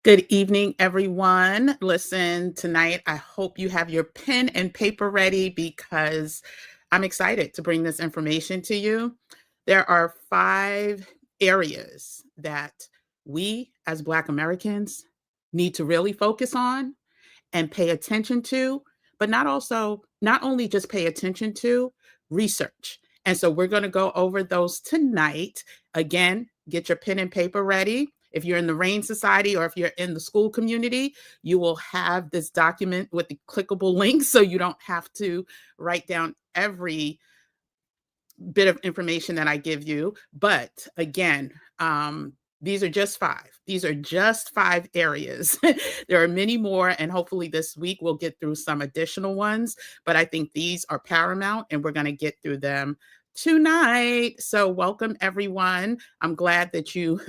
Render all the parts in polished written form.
Good evening, everyone. Listen, tonight, I hope you have your pen and paper ready because I'm excited to bring this information to you. There are 5 areas that we as Black Americans need to really focus on and pay attention to, but not only just pay attention to, research. And so we're going to go over those tonight. Again, get your pen and paper ready. If you're in the Rain Society or if you're in the school community, you will have this document with the clickable link so you don't have to write down every bit of information that I give you. But again, these are just 5. These are just 5 areas. There are many more, and hopefully this week we'll get through some additional ones. But I think these are paramount, and we're going to get through them tonight. So welcome, everyone. I'm glad that you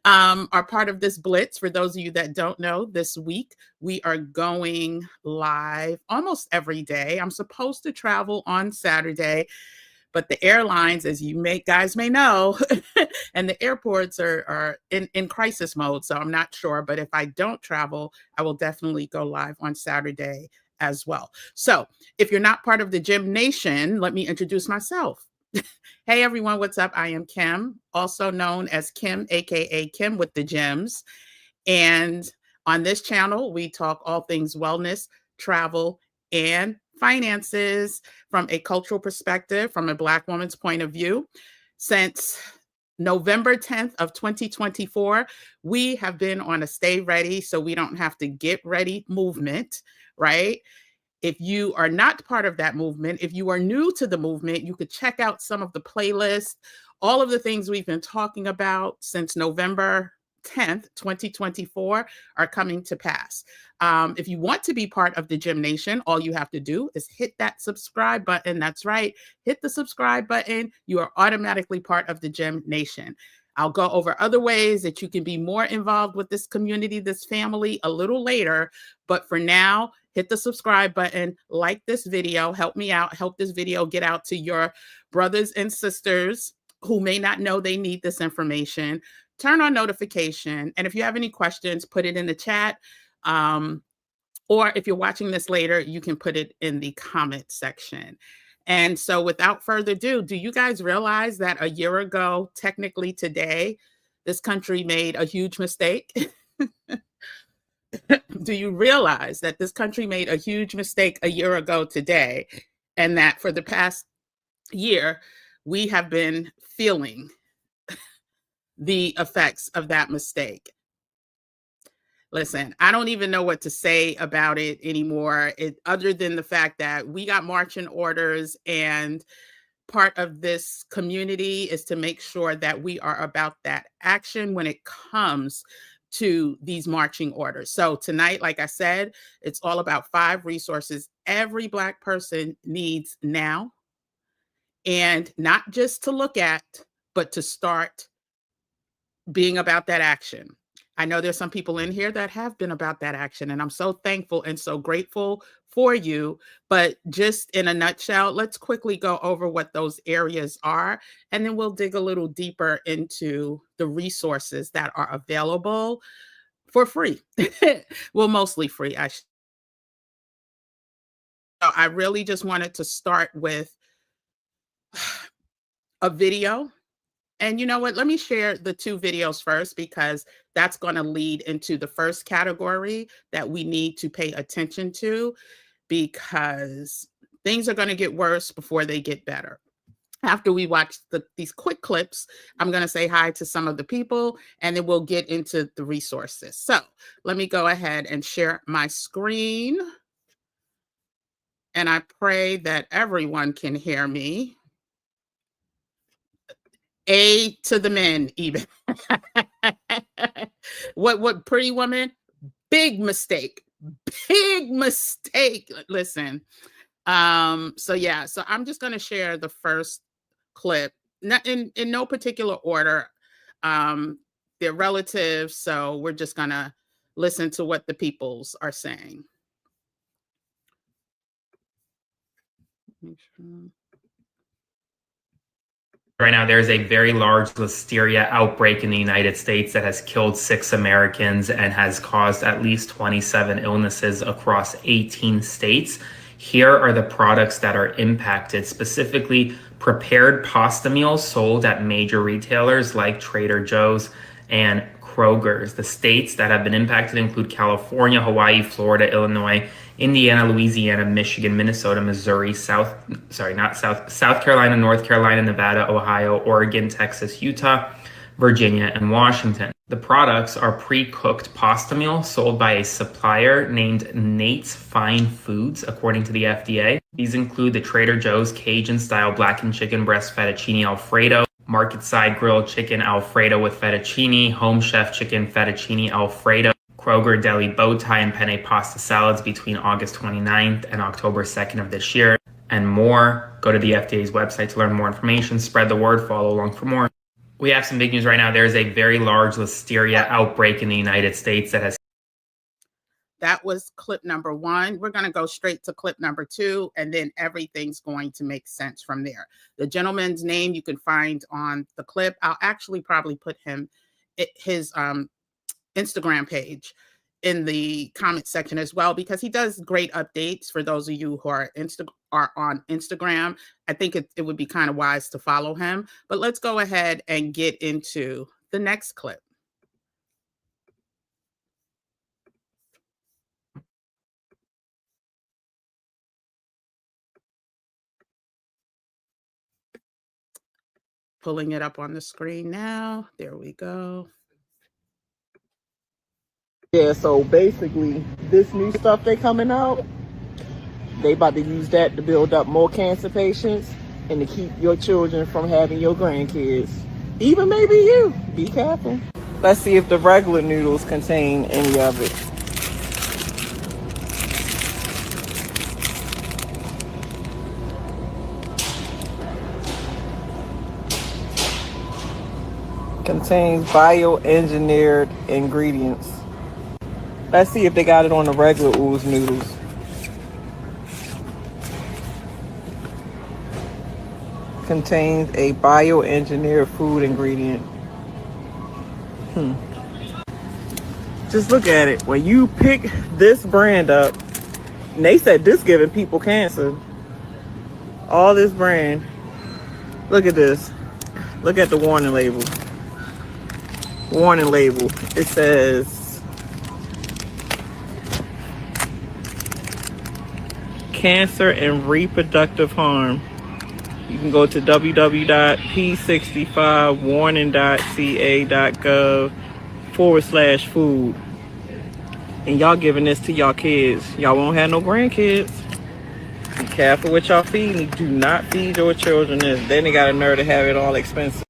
are part of this blitz. For those of you that don't know, this week we are going live almost every day. I'm supposed to travel on Saturday, but the airlines, as you guys may know, and the airports are in crisis mode. So I'm not sure, but if I don't travel, I will definitely go live on Saturday as well. So if you're not part of the Gym Nation, let me introduce myself. Hey everyone, what's up? I am Kim, also known as Kim, aka Kim with the Gyms. And on this channel, we talk all things wellness, travel, and finances from a cultural perspective, from a Black woman's point of view. Since November 10th of 2024, we have been on a stay ready so we don't have to get ready movement, right? If you are not part of that movement, if you are new to the movement, you could check out some of the playlists, all of the things we've been talking about since November 10th, 2024 are coming to pass. If you want to be part of the Gym Nation, all you have to do is hit that subscribe button. That's right. Hit the subscribe button. You are automatically part of the Gym Nation. I'll go over other ways that you can be more involved with this community, this family a little later. But for now, hit the subscribe button, like this video, help me out, help this video get out to your brothers and sisters who may not know they need this information. Turn on notification. And if you have any questions, put it in the chat. Or if you're watching this later, you can put it in the comment section. And so without further ado, do you guys realize that a year ago, technically today, this country made a huge mistake? Do you realize that this country made a huge mistake a year ago today, and that for the past year, we have been feeling the effects of that mistake? Listen, I don't even know what to say about it anymore, other than the fact that we got marching orders, and part of this community is to make sure that we are about that action when it comes to these marching orders. So tonight, like I said, it's all about 5 resources every Black person needs now, and not just to look at, but to start being about that action. I know there's some people in here that have been about that action, and I'm so thankful and so grateful for you. But just in a nutshell, let's quickly go over what those areas are, and then we'll dig a little deeper into the resources that are available for free. Well, mostly free. I really just wanted to start with a video. And you know what? Let me share the 2 videos first, because that's going to lead into the first category that we need to pay attention to, because things are going to get worse before they get better. After we watch these quick clips, I'm going to say hi to some of the people, and then we'll get into the resources. So let me go ahead and share my screen. And I pray that everyone can hear me. A to the men, even. What Pretty Woman? Big mistake. Big mistake. Listen. So yeah, so I'm just gonna share the first clip. Not in no particular order. They're relatives, so we're just gonna listen to what the peoples are saying. Make sure. Right now, there's a very large listeria outbreak in the United States that has killed 6 Americans and has caused at least 27 illnesses across 18 states. Here are the products that are impacted, specifically prepared pasta meals sold at major retailers like Trader Joe's and Kroger's. The states that have been impacted include California, Hawaii, Florida, Illinois, Indiana, Louisiana, Michigan, Minnesota, Missouri, South Carolina, North Carolina, Nevada, Ohio, Oregon, Texas, Utah, Virginia, and Washington. The products are pre-cooked pasta meals sold by a supplier named Nate's Fine Foods, according to the FDA. These include the Trader Joe's Cajun-style blackened chicken breast fettuccine Alfredo, Market Side grilled chicken Alfredo with fettuccine, Home Chef chicken fettuccine Alfredo, Kroger Deli bow tie and penne pasta salads between August 29th and October 2nd of this year, and more. Go to the FDA's website to learn more information. Spread the word. Follow along for more. We have some big news right now. There is a very large listeria outbreak in the United States that has. That was clip number 1. We're going to go straight to clip number 2, and then everything's going to make sense from there. The gentleman's name you can find on the clip. I'll actually probably put his Instagram page in the comment section as well, because he does great updates for those of you who are on Instagram. I think it would be kind of wise to follow him. But let's go ahead and get into the next clip. Pulling it up on the screen now. There we go. Yeah, so basically, this new stuff they coming out, they about to use that to build up more cancer patients and to keep your children from having your grandkids. Even maybe you. Be careful. Let's see if the regular noodles contain any of it. Contains bioengineered ingredients. Let's see if they got it on the regular ooze noodles. Contains a bioengineered food ingredient. Just look at it. When you pick this brand up, and they said this giving people cancer. All this brand. Look at this. Look at the warning label. Warning label. It says cancer and reproductive harm. You can go to www.p65warning.ca.gov/food. And y'all giving this to y'all kids. Y'all won't have no grandkids. Be careful what y'all feeding. Do not feed your children this. Then they got a nerve to have it all expensive.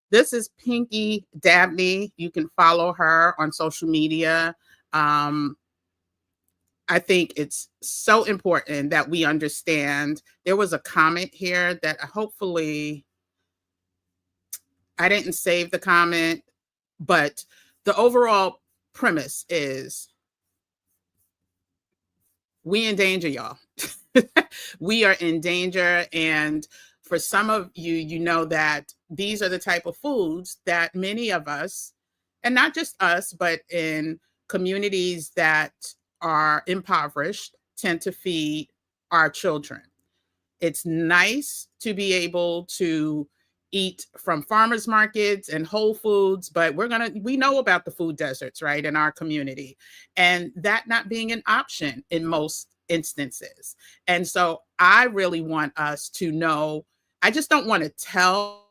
This is Pinky Dabney. You can follow her on social media. I think it's so important that we understand. There was a comment here that hopefully I didn't save the comment, but the overall premise is we in danger, y'all. We are in danger. And for some of you, you know that these are the type of foods that many of us, and not just us, but in communities that are impoverished, tend to feed our children. It's nice to be able to eat from farmers markets and Whole Foods, but we know about the food deserts, right, in our community, and that not being an option in most instances. And so I really want us to know, I just don't want to tell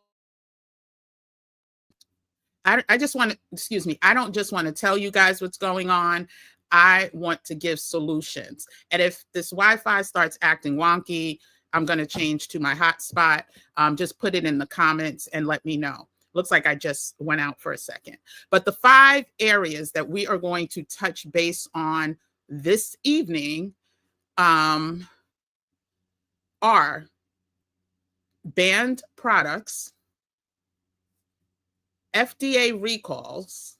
I just want to, excuse me, I don't just want to tell you guys what's going on. I want to give solutions. And if this Wi-Fi starts acting wonky, I'm going to change to my hotspot. Just put it in the comments and let me know. Looks like I just went out for a second. But the 5 areas that we are going to touch base on this evening are banned products, FDA recalls,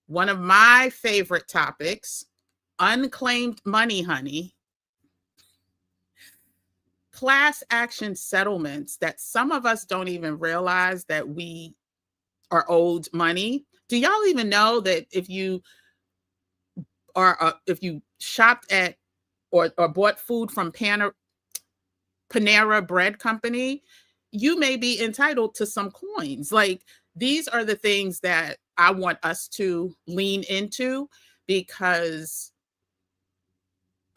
one of my favorite topics, unclaimed money, honey, class action settlements that some of us don't even realize that we are owed money. Do y'all even know that if you shopped at or bought food from Panera Bread Company, you may be entitled to some coins? Like, these are the things that I want us to lean into, because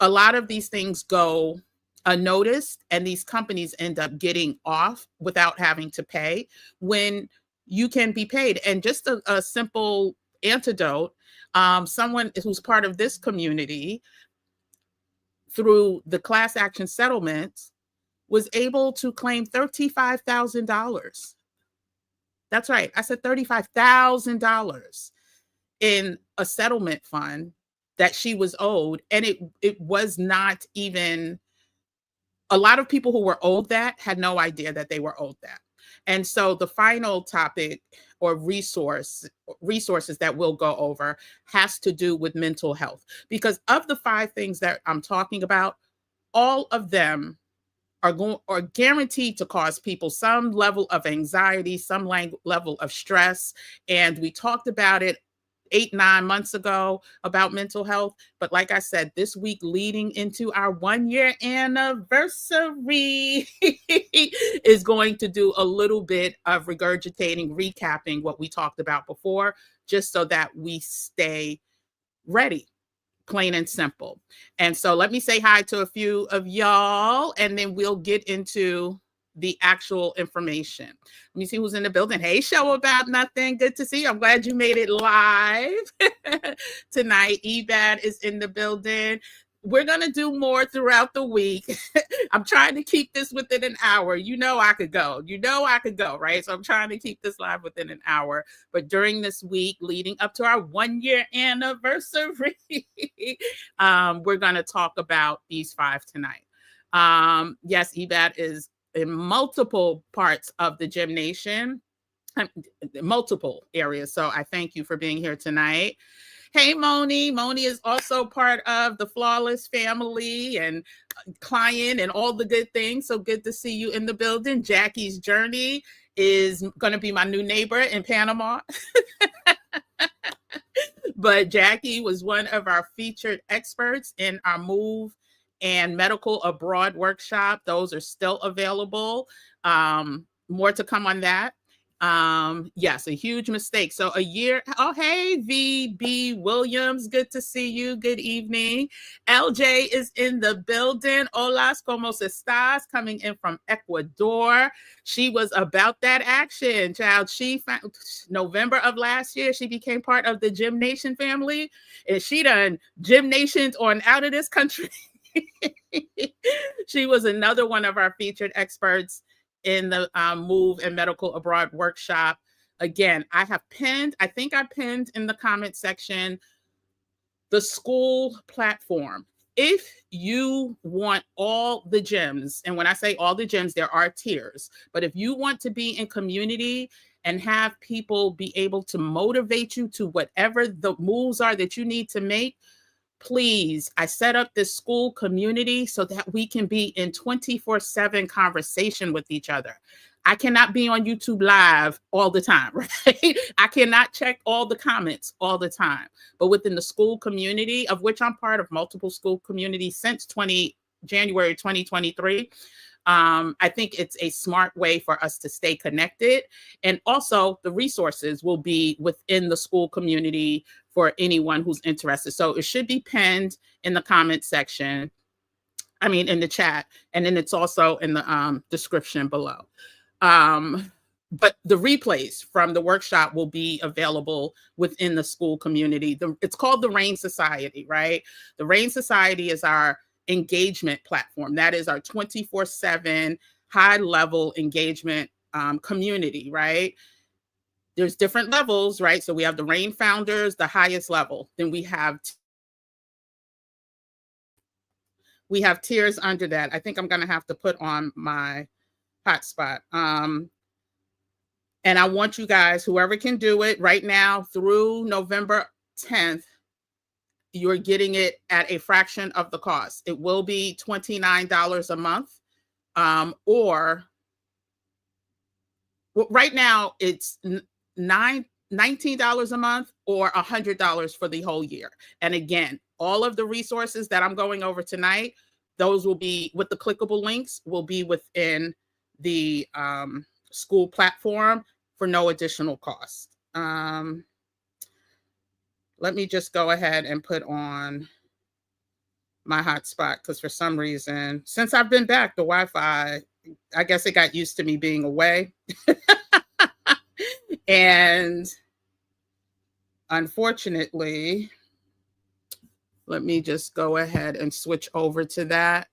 a lot of these things go unnoticed and these companies end up getting off without having to pay when you can be paid. And just a simple antidote, someone who's part of this community through the class action settlements was able to claim $35,000. That's right, I said $35,000 in a settlement fund that she was owed. And it was not even, a lot of people who were owed that had no idea that they were owed that. And so the final topic or resources that we'll go over has to do with mental health, because of the 5 things that I'm talking about, all of them are guaranteed to cause people some level of anxiety, some level of stress. And we talked about it 8-9 months ago about mental health. But like I said, this week leading into our 1-year anniversary is going to do a little bit of regurgitating, recapping what we talked about before, just so that we stay ready. Plain and simple. And so let me say hi to a few of y'all, and then we'll get into the actual information. Let me see who's in the building. Hey, Show About Nothing. Good to see you. I'm glad you made it live tonight. Ebad is in the building. We're going to do more throughout the week. I'm trying to keep this within an hour. You know I could go, right? So I'm trying to keep this live within an hour. But during this week, leading up to our 1-year anniversary, we're going to talk about these 5 tonight. Yes, Ebad is in multiple parts of the Gym Nation, multiple areas. So I thank you for being here tonight. Hey, Moni. Moni is also part of the Flawless family and client and all the good things. So good to see you in the building. Jackie's Journey is going to be my new neighbor in Panama. But Jackie was one of our featured experts in our Move and Medical Abroad workshop. Those are still available. More to come on that. Yes, a huge mistake. So a year. Oh, hey, VB Williams. Good to see you. Good evening. LJ is in the building. Hola, ¿cómo estás? Coming in from Ecuador. She was about that action, child. She found November of last year, she became part of the Gym Nation family, and she done Gym Nations on out of this country. She was another one of our featured experts in the Move and Medical Abroad workshop. Again, I think I pinned in the comment section the school platform. If you want all the gyms, and when I say all the gyms, there are tiers, but if you want to be in community and have people be able to motivate you to whatever the moves are that you need to make, please, I set up this school community so that we can be in 24/7 conversation with each other. I cannot be on YouTube Live all the time, right? I cannot check all the comments all the time. But within the school community, of which I'm part of multiple school communities since January 2023, I think it's a smart way for us to stay connected. And also the resources will be within the school community for anyone who's interested. So it should be pinned in the comment section. I mean, in the chat, and then it's also in the description below. But the replays from the workshop will be available within the school community. It's called the Rain Society, right? The Rain Society is our engagement platform. That is our 24/7 high-level engagement community, right? There's different levels, right? So we have the Rain founders, the highest level. Then we have tiers under that. I think I'm going to have to put on my hotspot. And I want you guys, whoever can do it right now through November 10th, you're getting it at a fraction of the cost. It will be $29 a month. or well, right now it's $19 a month or $100 for the whole year. And again, all of the resources that I'm going over tonight, those will be with the clickable links, will be within the school platform for no additional cost. Let me just go ahead and put on my hotspot because for some reason, since I've been back, the Wi-Fi, I guess it got used to me being away. And unfortunately, let me just go ahead and switch over to that.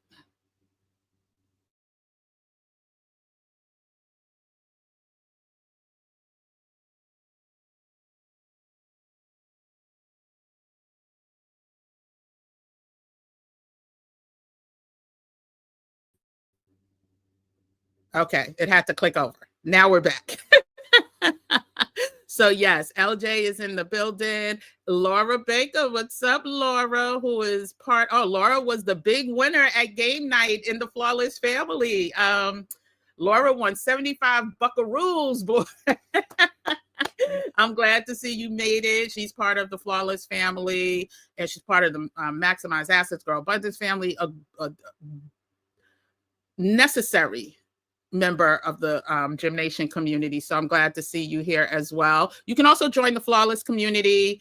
Okay, it had to click over. Now we're back. So yes, LJ is in the building. Laura Baker, what's up, Laura? Who is Laura was the big winner at game night in the Flawless family. Laura won 75 buckaroos, boy. I'm glad to see you made it. She's part of the Flawless family, and she's part of the Maximize Assets Grow Abundance family, a necessary member of the Gym Nation community. So I'm glad to see you here as well. You can also join the Flawless community.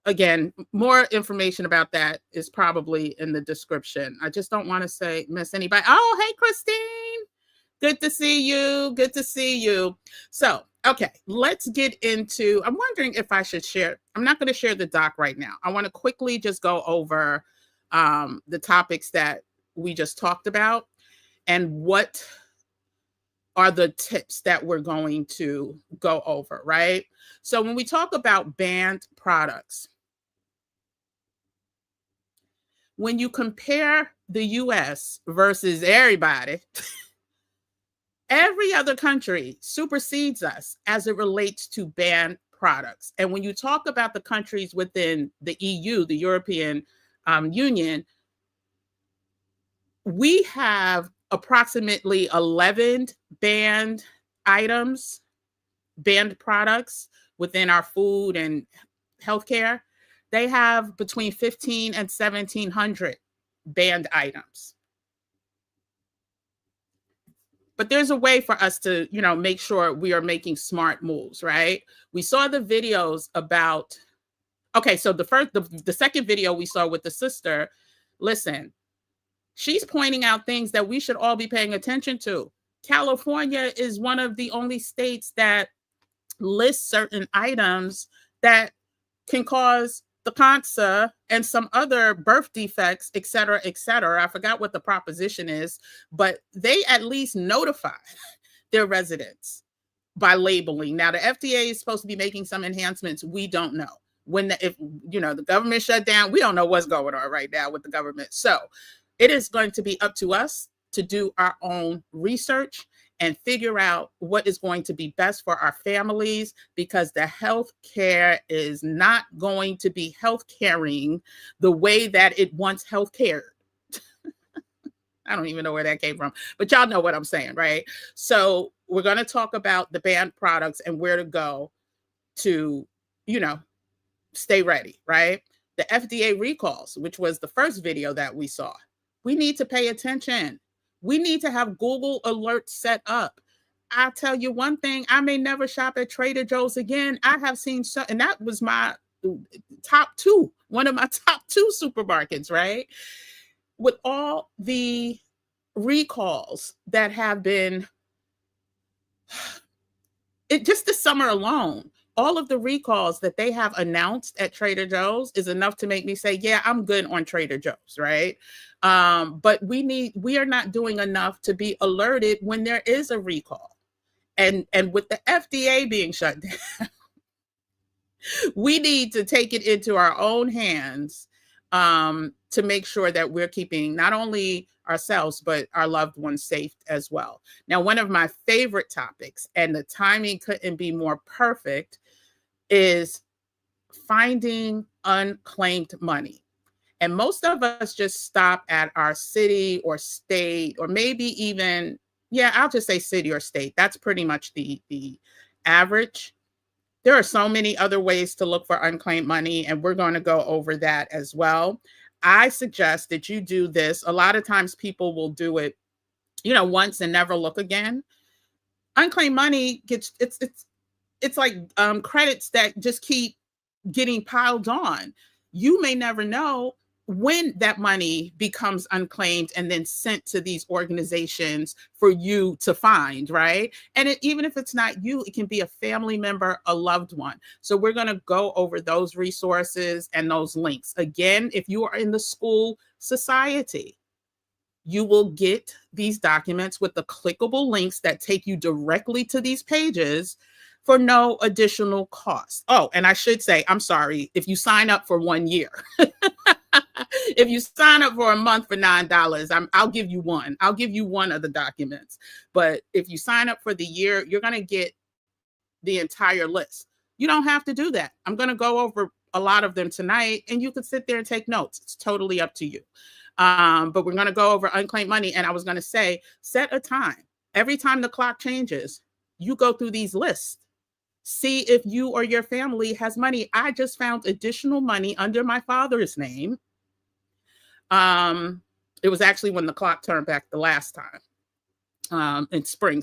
Again, more information about that is probably in the description. I just don't want to miss anybody. Oh, hey, Christine. Good to see you. Good to see you. So, okay, let's get into, I'm wondering if I should share. I'm not going to share the doc right now. I want to quickly just go over the topics that we just talked about and what are the tips that we're going to go over, right? So when we talk about banned products, when you compare the US versus everybody, every other country supersedes us as it relates to banned products. And when you talk about the countries within the EU, the European Union, we have approximately 11 banned items, banned products within our food and healthcare. They have between 15 and 1,700 banned items. But there's a way for us to, make sure we are making smart moves, right? We saw the videos about, okay, so the second video we saw with the sister, listen, she's pointing out things that we should all be paying attention to. California is one of the only states that lists certain items that can cause the cancer and some other birth defects, et cetera, et cetera. I forgot what the proposition is, but they at least notify their residents by labeling. Now, the FDA is supposed to be making some enhancements. We don't know. If the government shut down, we don't know what's going on right now with the government. So it is going to be up to us to do our own research and figure out what is going to be best for our families, because the health care is not going to be health caring the way that it once health cared. I don't even know where that came from, but y'all know what I'm saying, right? So we're going to talk about the banned products and where to go to, stay ready, right? The FDA recalls, which was the first video that we saw. We need to pay attention. We need to have Google alerts set up. I'll tell you one thing, I may never shop at Trader Joe's again. I have seen and that was my one of my top two supermarkets, right? With all the recalls that have been, just this summer alone, all of the recalls that they have announced at Trader Joe's is enough to make me say, yeah, I'm good on Trader Joe's, right? But we are not doing enough to be alerted when there is a recall. And with the FDA being shut down, we need to take it into our own hands to make sure that we're keeping not only ourselves, but our loved ones safe as well. Now, one of my favorite topics, and the timing couldn't be more perfect, is finding unclaimed money. And most of us just stop at our city or state, or maybe even Yeah, I'll just say city or state. That's pretty much the average. There are so many other ways to look for unclaimed money, and we're going to go over that as well. I suggest that you do this. A lot of times people will do it, once and never look again. Unclaimed money gets it's like credits that just keep getting piled on. You may never know when that money becomes unclaimed and then sent to these organizations for you to find, right? And even if it's not you, it can be a family member, a loved one. So we're going to go over those resources and those links. Again, if you are in the school society, you will get these documents with the clickable links that take you directly to these pages for no additional cost. Oh, and I should say, I'm sorry, if you sign up for 1 year, if you sign up for a month for $9, I'll give you one. I'll give you one of the documents. But if you sign up for the year, you're going to get the entire list. You don't have to do that. I'm going to go over a lot of them tonight, and you can sit there and take notes. It's totally up to you. But we're going to go over unclaimed money. And I was going to say, set a time. Every time the clock changes, you go through these lists. See if you or your family has money. I just found additional money under my father's name. It was actually when the clock turned back the last time, in spring,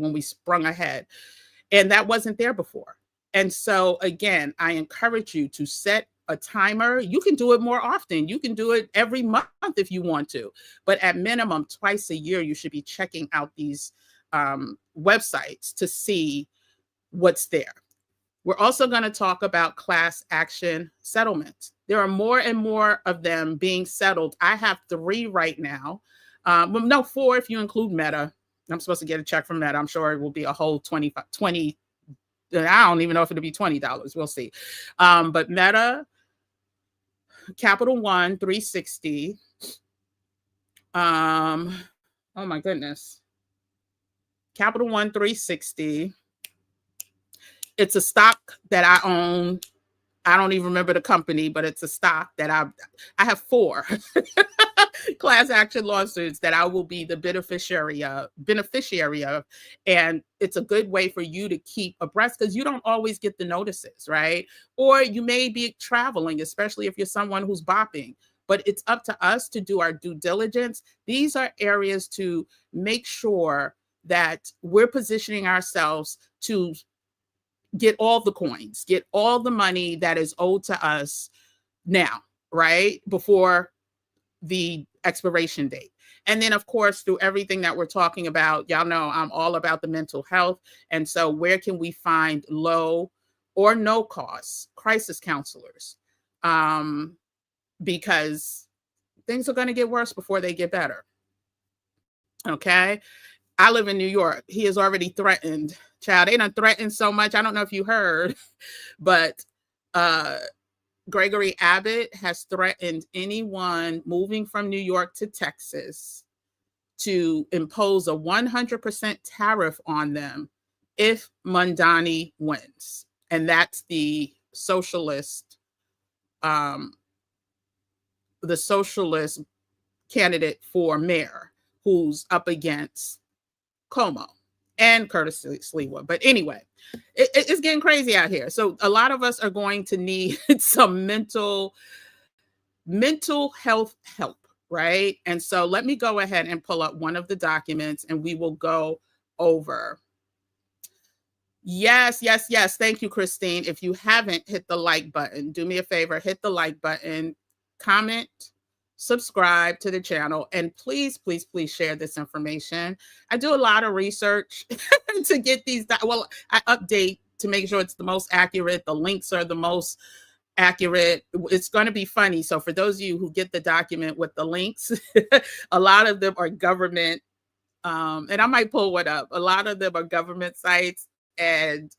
when we sprung ahead. And that wasn't there before. And so, again, I encourage you to set a timer. You can do it more often. You can do it every month if you want to. But at minimum, twice a year, you should be checking out these websites to see what's there. We're also going to talk about class action settlements. There are more and more of them being settled. I have 3 right now. Well, no, 4 if you include Meta. I'm supposed to get a check from Meta. I'm sure it will be a whole 20. I don't even know if it'll be $20. We'll see. But Meta, Capital One, 360. Oh my goodness. Capital One, 360. It's a stock that I own. I don't even remember the company, but it's a stock that I have 4 class action lawsuits that I will be the beneficiary of. And it's a good way for you to keep abreast, because you don't always get the notices, right? Or you may be traveling, especially if you're someone who's bopping. But it's up to us to do our due diligence. These are areas to make sure that we're positioning ourselves to get all the coins, get all the money that is owed to us now, right? Before the expiration date. And then, of course, through everything that we're talking about, y'all know I'm all about the mental health. And so where can we find low or no cost crisis counselors? Because things are going to get worse before they get better. Okay. I live in New York. He has already threatened. Child, they done threatened so much. I don't know if you heard, but Gregory Abbott has threatened anyone moving from New York to Texas to impose a 100% tariff on them if Mondani wins. And that's the socialist candidate for mayor who's up against Como and Curtis Sliwa. But anyway, it's getting crazy out here. So a lot of us are going to need some mental health help, right? And so let me go ahead and pull up one of the documents and we will go over. Yes. Thank you, Christine. If you haven't hit the like button, do me a favor, hit the like button, comment, subscribe to the channel, and please share this information. I do a lot of research to get these. Well, I update to make sure it's the most accurate. The links are the most accurate. It's going to be funny. So for those of you who get the document with the links, a lot of them are government. And I might pull one up. A lot of them are government sites, and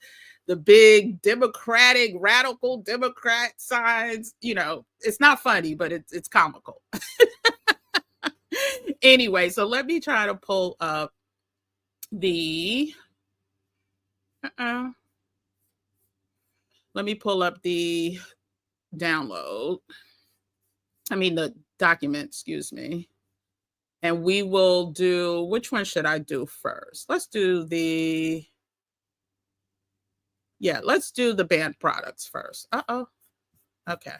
the big radical Democrat signs, it's not funny, but it's comical. Anyway, so let me try to pull up the, let me pull up the download. The document, excuse me. And we will do, which one should I do first? Let's do let's do the banned products first. Okay.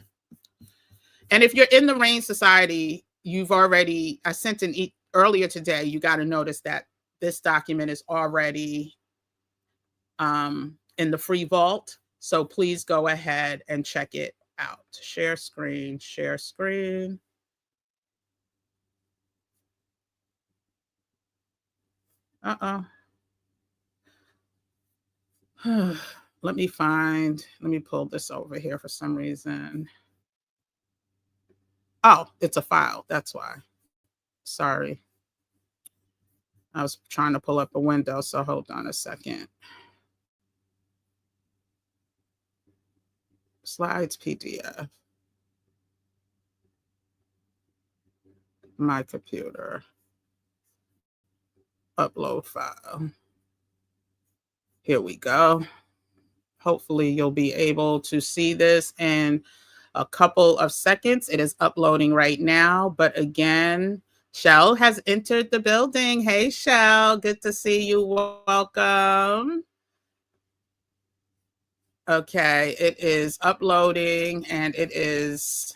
And if you're in the RAIN Society, I sent earlier today, you got to notice that this document is already in the free vault. So please go ahead and check it out. Share screen, share screen. Let me pull this over here for some reason. Oh, it's a file. That's why. Sorry. I was trying to pull up a window, so hold on a second. Slides PDF. My computer. Upload file. Here we go. Hopefully you'll be able to see this in a couple of seconds. It is uploading right now. But again, Shell has entered the building. Hey, Shell, good to see you. Welcome. Okay, it is uploading and it is,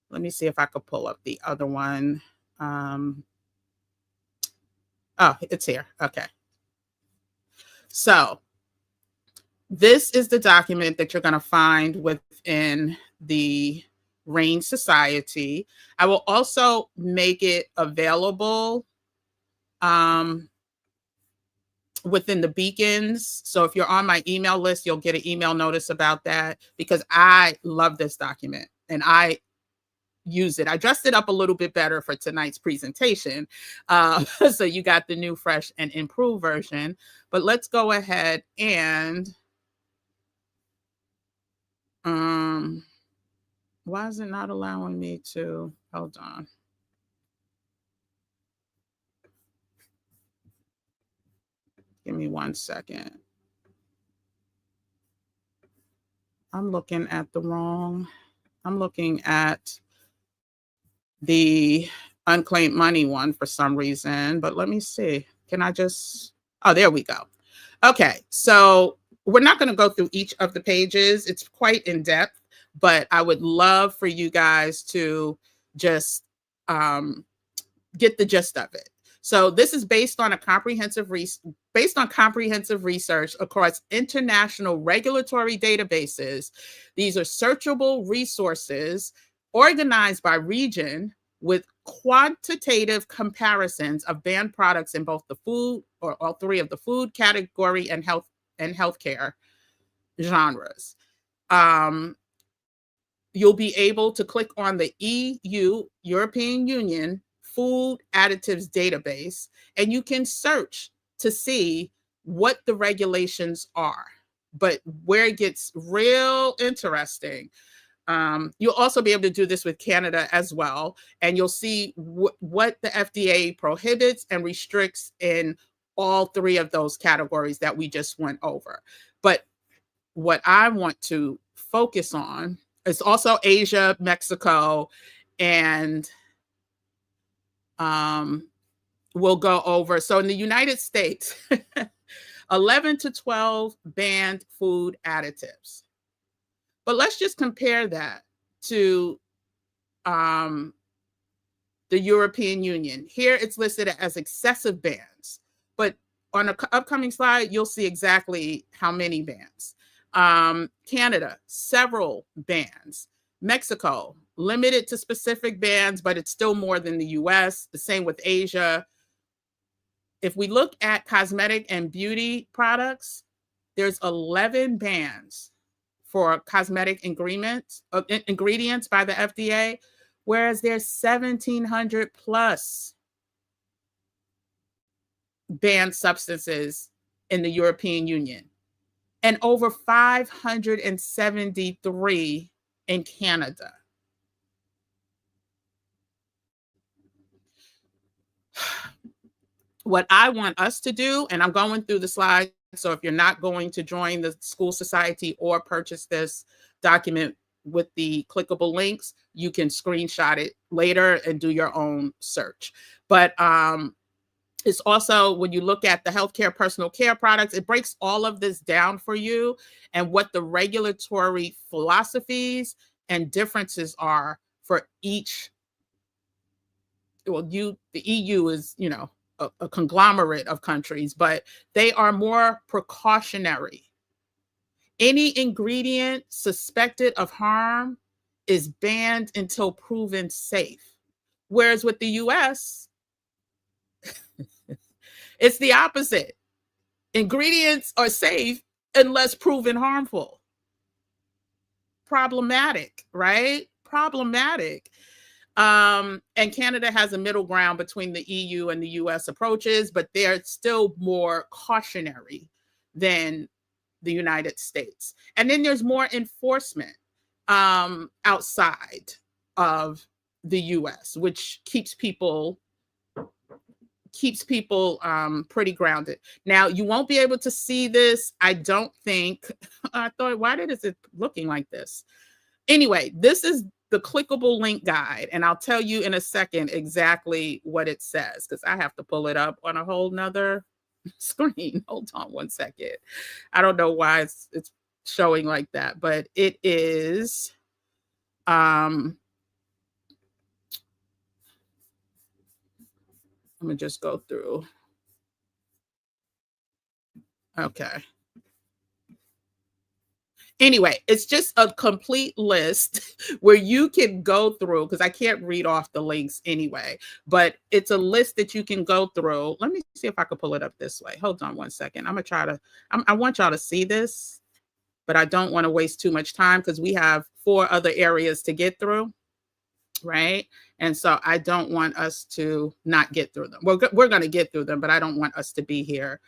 let me see if I could pull up the other one. Oh, it's here. Okay. So this is the document that you're going to find within the RAIN Society. I will also make it available within the beacons. So if you're on my email list, you'll get an email notice about that, because I love this document and I use it. I dressed it up a little bit better for tonight's presentation. So you got the new, fresh, and improved version. But let's go ahead and why is it not allowing me to, hold on. Give me 1 second. I'm looking at the unclaimed money one for some reason, but let me see. Can I just, oh, there we go. Okay, so we're not going to go through each of the pages. It's quite in depth, but I would love for you guys to just get the gist of it. So this is based on comprehensive research across international regulatory databases. These are searchable resources organized by region with quantitative comparisons of banned products in both the food, or all three of the food category, and healthcare genres. You'll be able to click on the EU, European Union, Food Additives Database, and you can search to see what the regulations are. But where it gets real interesting, you'll also be able to do this with Canada as well, and you'll see what the FDA prohibits and restricts in all three of those categories that we just went over. But what I want to focus on is also Asia, Mexico, and we'll go over. So in the United States, 11 to 12 banned food additives. But let's just compare that to the European Union. Here it's listed as excessive bans, but on an upcoming slide, you'll see exactly how many bans. Canada, several bans. Mexico, limited to specific bans, but it's still more than the US. The same with Asia. If we look at cosmetic and beauty products, there's 11 bans for cosmetic ingredients by the FDA, whereas there's 1,700 plus banned substances in the European Union, and over 573 in Canada. What I want us to do, and I'm going through the slides, so if you're not going to join the school society or purchase this document with the clickable links, you can screenshot it later and do your own search. But it's also, when you look at the healthcare personal care products, it breaks all of this down for you and what the regulatory philosophies and differences are for each. Well, the EU is, you know, a conglomerate of countries, but they are more precautionary. Any ingredient suspected of harm is banned until proven safe. Whereas with the US, it's the opposite. Ingredients are safe unless proven harmful. Problematic, right? Problematic. And Canada has a middle ground between the EU and the US approaches, but they're still more cautionary than the United States. And then there's more enforcement outside of the US, which keeps people pretty grounded. Now, you won't be able to see this, I don't think. I thought, why is it looking like this? Anyway, this is the clickable link guide, and I'll tell you in a second exactly what it says, because I have to pull it up on a whole nother screen. Hold on one second. I don't know why it's showing like that, but it is let me just go through. Okay. Anyway, it's just a complete list where you can go through, because I can't read off the links anyway, but it's a list that you can go through. Let me see if I can pull it up this way. Hold on one second. I'm going to try to, I want y'all to see this, but I don't want to waste too much time because we have 4 other areas to get through, right? And so I don't want us to not get through them. We're going to get through them, but I don't want us to be here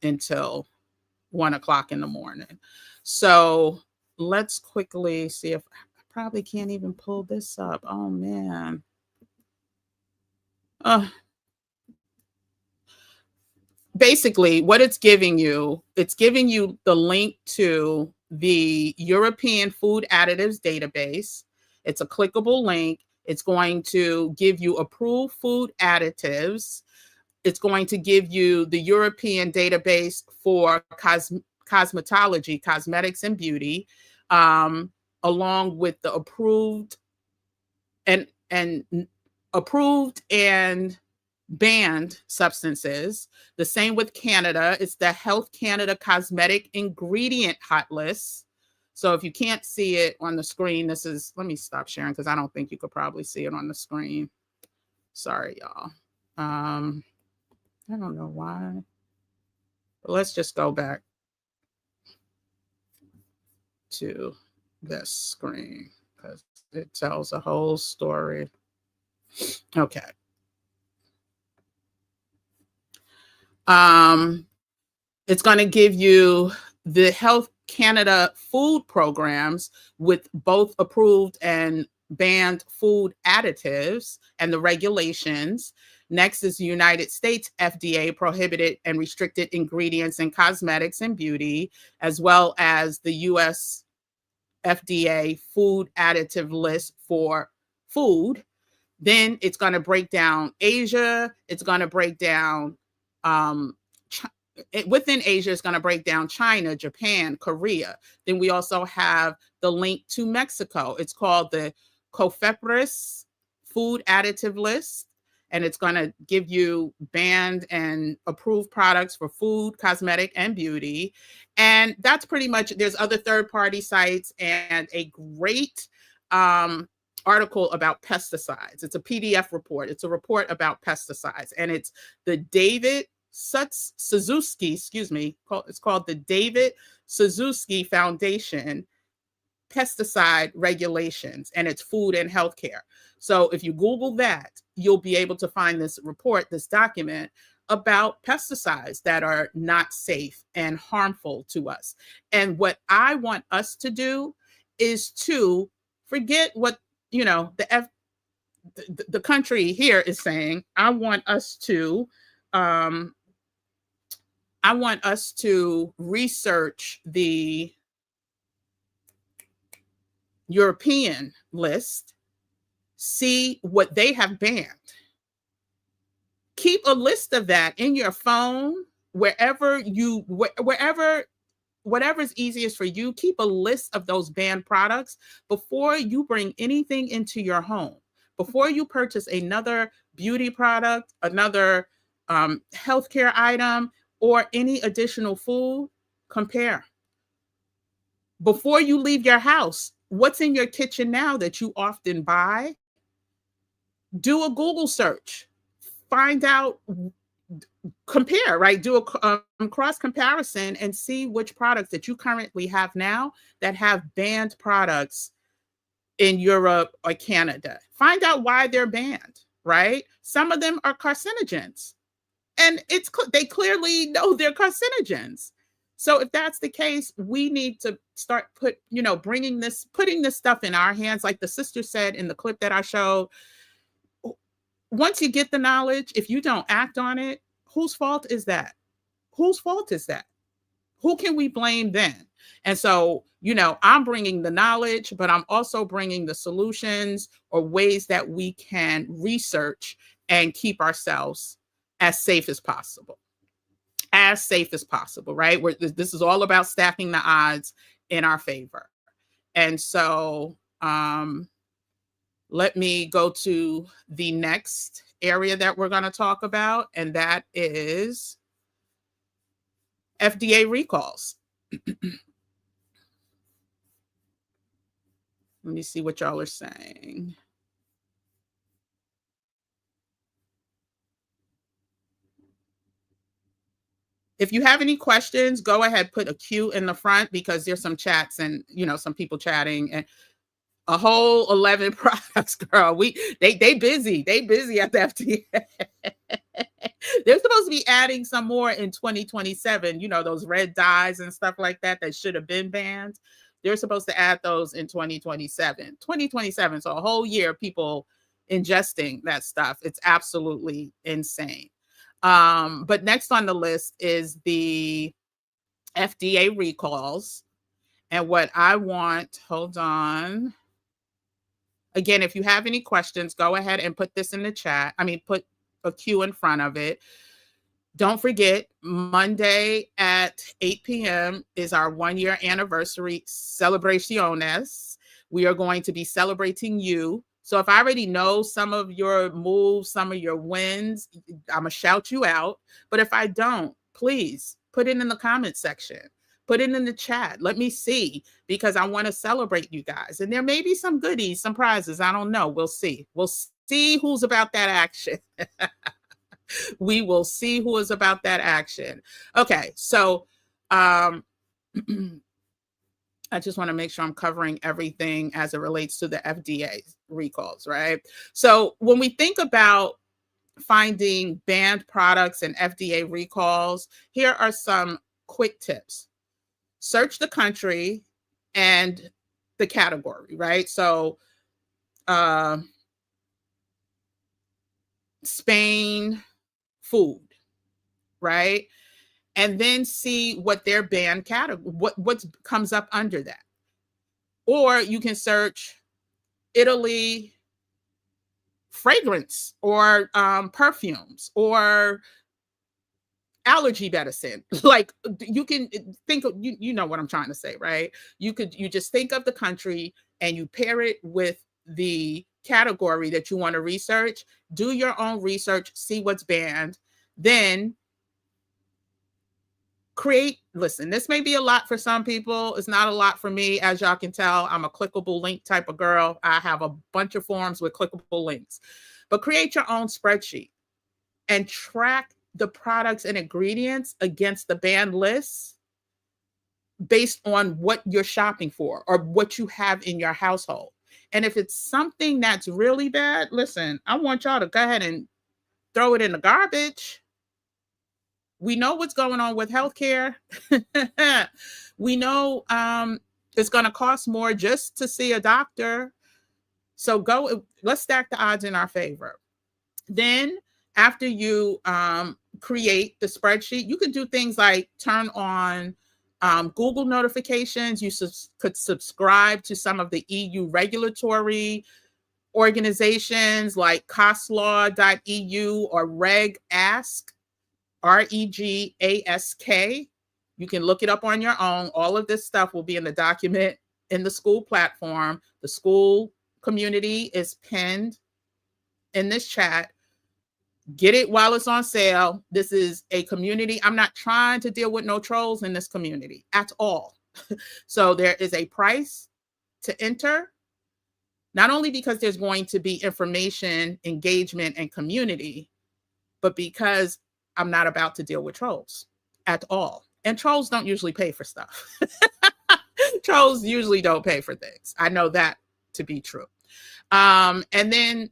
until 1 o'clock in the morning. So let's quickly see if I probably can't even pull this up. Oh man. Basically, what it's giving you the link to the European Food Additives Database. It's a clickable link. It's going to give you approved food additives. It's going to give you the European database for cosmetology, cosmetics and beauty, along with the approved and banned substances. The same with Canada. It's the Health Canada Cosmetic Ingredient Hot List. So if you can't see it on the screen, this is, let me stop sharing because I don't think you could probably see it on the screen. Sorry, y'all. I don't know why. But let's just go back to this screen because it tells a whole story. Okay. It's going to give you the Health Canada food programs with both approved and banned food additives and the regulations. Next is the United States FDA prohibited and restricted ingredients in cosmetics and beauty, as well as the US FDA food additive list for food. Then it's going to break down Asia. It's going to break down within Asia, it's going to break down China, Japan, Korea. Then we also have the link to Mexico. It's called the COFEPRIS Food Additive List, and it's going to give you banned and approved products for food, cosmetic, and beauty. And that's pretty much, there's other third-party sites and a great article about pesticides. It's a PDF report. It's a report about pesticides, and it's the David Suzuki, it's called the David Suzuki Foundation Pesticide Regulations, and it's food and healthcare. So if you Google that, you'll be able to find this report, this document about pesticides that are not safe and harmful to us. And what I want us to do is to forget what, you know, the country here is saying. I want us to research the European list, see what they have banned. Keep a list of that in your phone, wherever's easiest for you. Keep a list of those banned products before you bring anything into your home. Before you purchase another beauty product, another healthcare item, or any additional food, compare. Before you leave your house, what's in your kitchen now that you often buy? Do a Google search. Find out, compare, right? Do a cross comparison and see which products that you currently have now that have banned products in Europe or Canada. Find out why they're banned, right? Some of them are carcinogens, and they clearly know they're carcinogens. So if that's the case, we need to start putting this stuff in our hands. Like the sister said in the clip that I showed, once you get the knowledge, if you don't act on it, whose fault is that? Whose fault is that? Who can we blame then? And so, I'm bringing the knowledge, but I'm also bringing the solutions or ways that we can research and keep ourselves as safe as possible. As safe as possible, right? This is all about stacking the odds in our favor. And so, let me go to the next area that we're going to talk about, and that is FDA recalls. Let me see what y'all are saying. If you have any questions, go ahead, put a Q in the front, because there's some chats and, some people chatting, and a whole 11 products, girl. They busy. They busy at the FDA. They're supposed to be adding some more in 2027. Those red dyes and stuff like that should have been banned. They're supposed to add those in 2027. 2027, so a whole year people ingesting that stuff. It's absolutely insane. But next on the list is the FDA recalls. And what I want, hold on. Again, if you have any questions, go ahead and put this in the chat. Put a Q in front of it. Don't forget, Monday at 8 p.m. is our 1-year anniversary celebraciones. We are going to be celebrating you. So if I already know some of your moves, some of your wins, I'm going to shout you out. But if I don't, please put it in the comment section. Put it in the chat. Let me see, because I want to celebrate you guys. And there may be some goodies, some prizes. I don't know. We'll see. We'll see who's about that action. We will see who is about that action. Okay, so I just want to make sure I'm covering everything as it relates to the FDA recalls, right? So when we think about finding banned products and FDA recalls, here are some quick tips. Search the country and the category, right? So Spain, food, right? And then see what their banned category, what comes up under that. Or you can search Italy, fragrance, or perfumes, or allergy medicine. Like, you can think of, you know what I'm trying to say, right? You just think of the country and you pair it with the category that you want to research. Do your own research, see what's banned, then listen, this may be a lot for some people. It's not a lot for me. As y'all can tell, I'm a clickable link type of girl. I have a bunch of forms with clickable links. But create your own spreadsheet and track the products and ingredients against the banned lists based on what you're shopping for or what you have in your household. And if it's something that's really bad, listen, I want y'all to go ahead and throw it in the garbage. We know what's going on with healthcare. We know it's going to cost more just to see a doctor. So let's stack the odds in our favor. Then after you create the spreadsheet, you can do things like turn on Google notifications, you could subscribe to some of the EU regulatory organizations like coslaw.eu or regask, REGASK. You can look it up on your own. All of this stuff will be in the document in the school platform. The school community is pinned in this chat. Get it while it's on sale. This is a community. I'm not trying to deal with no trolls in this community at all. So there is a price to enter, not only because there's going to be information, engagement, and community, but because I'm not about to deal with trolls at all. And trolls don't usually pay for stuff. Trolls usually don't pay for things. I know that to be true. And then,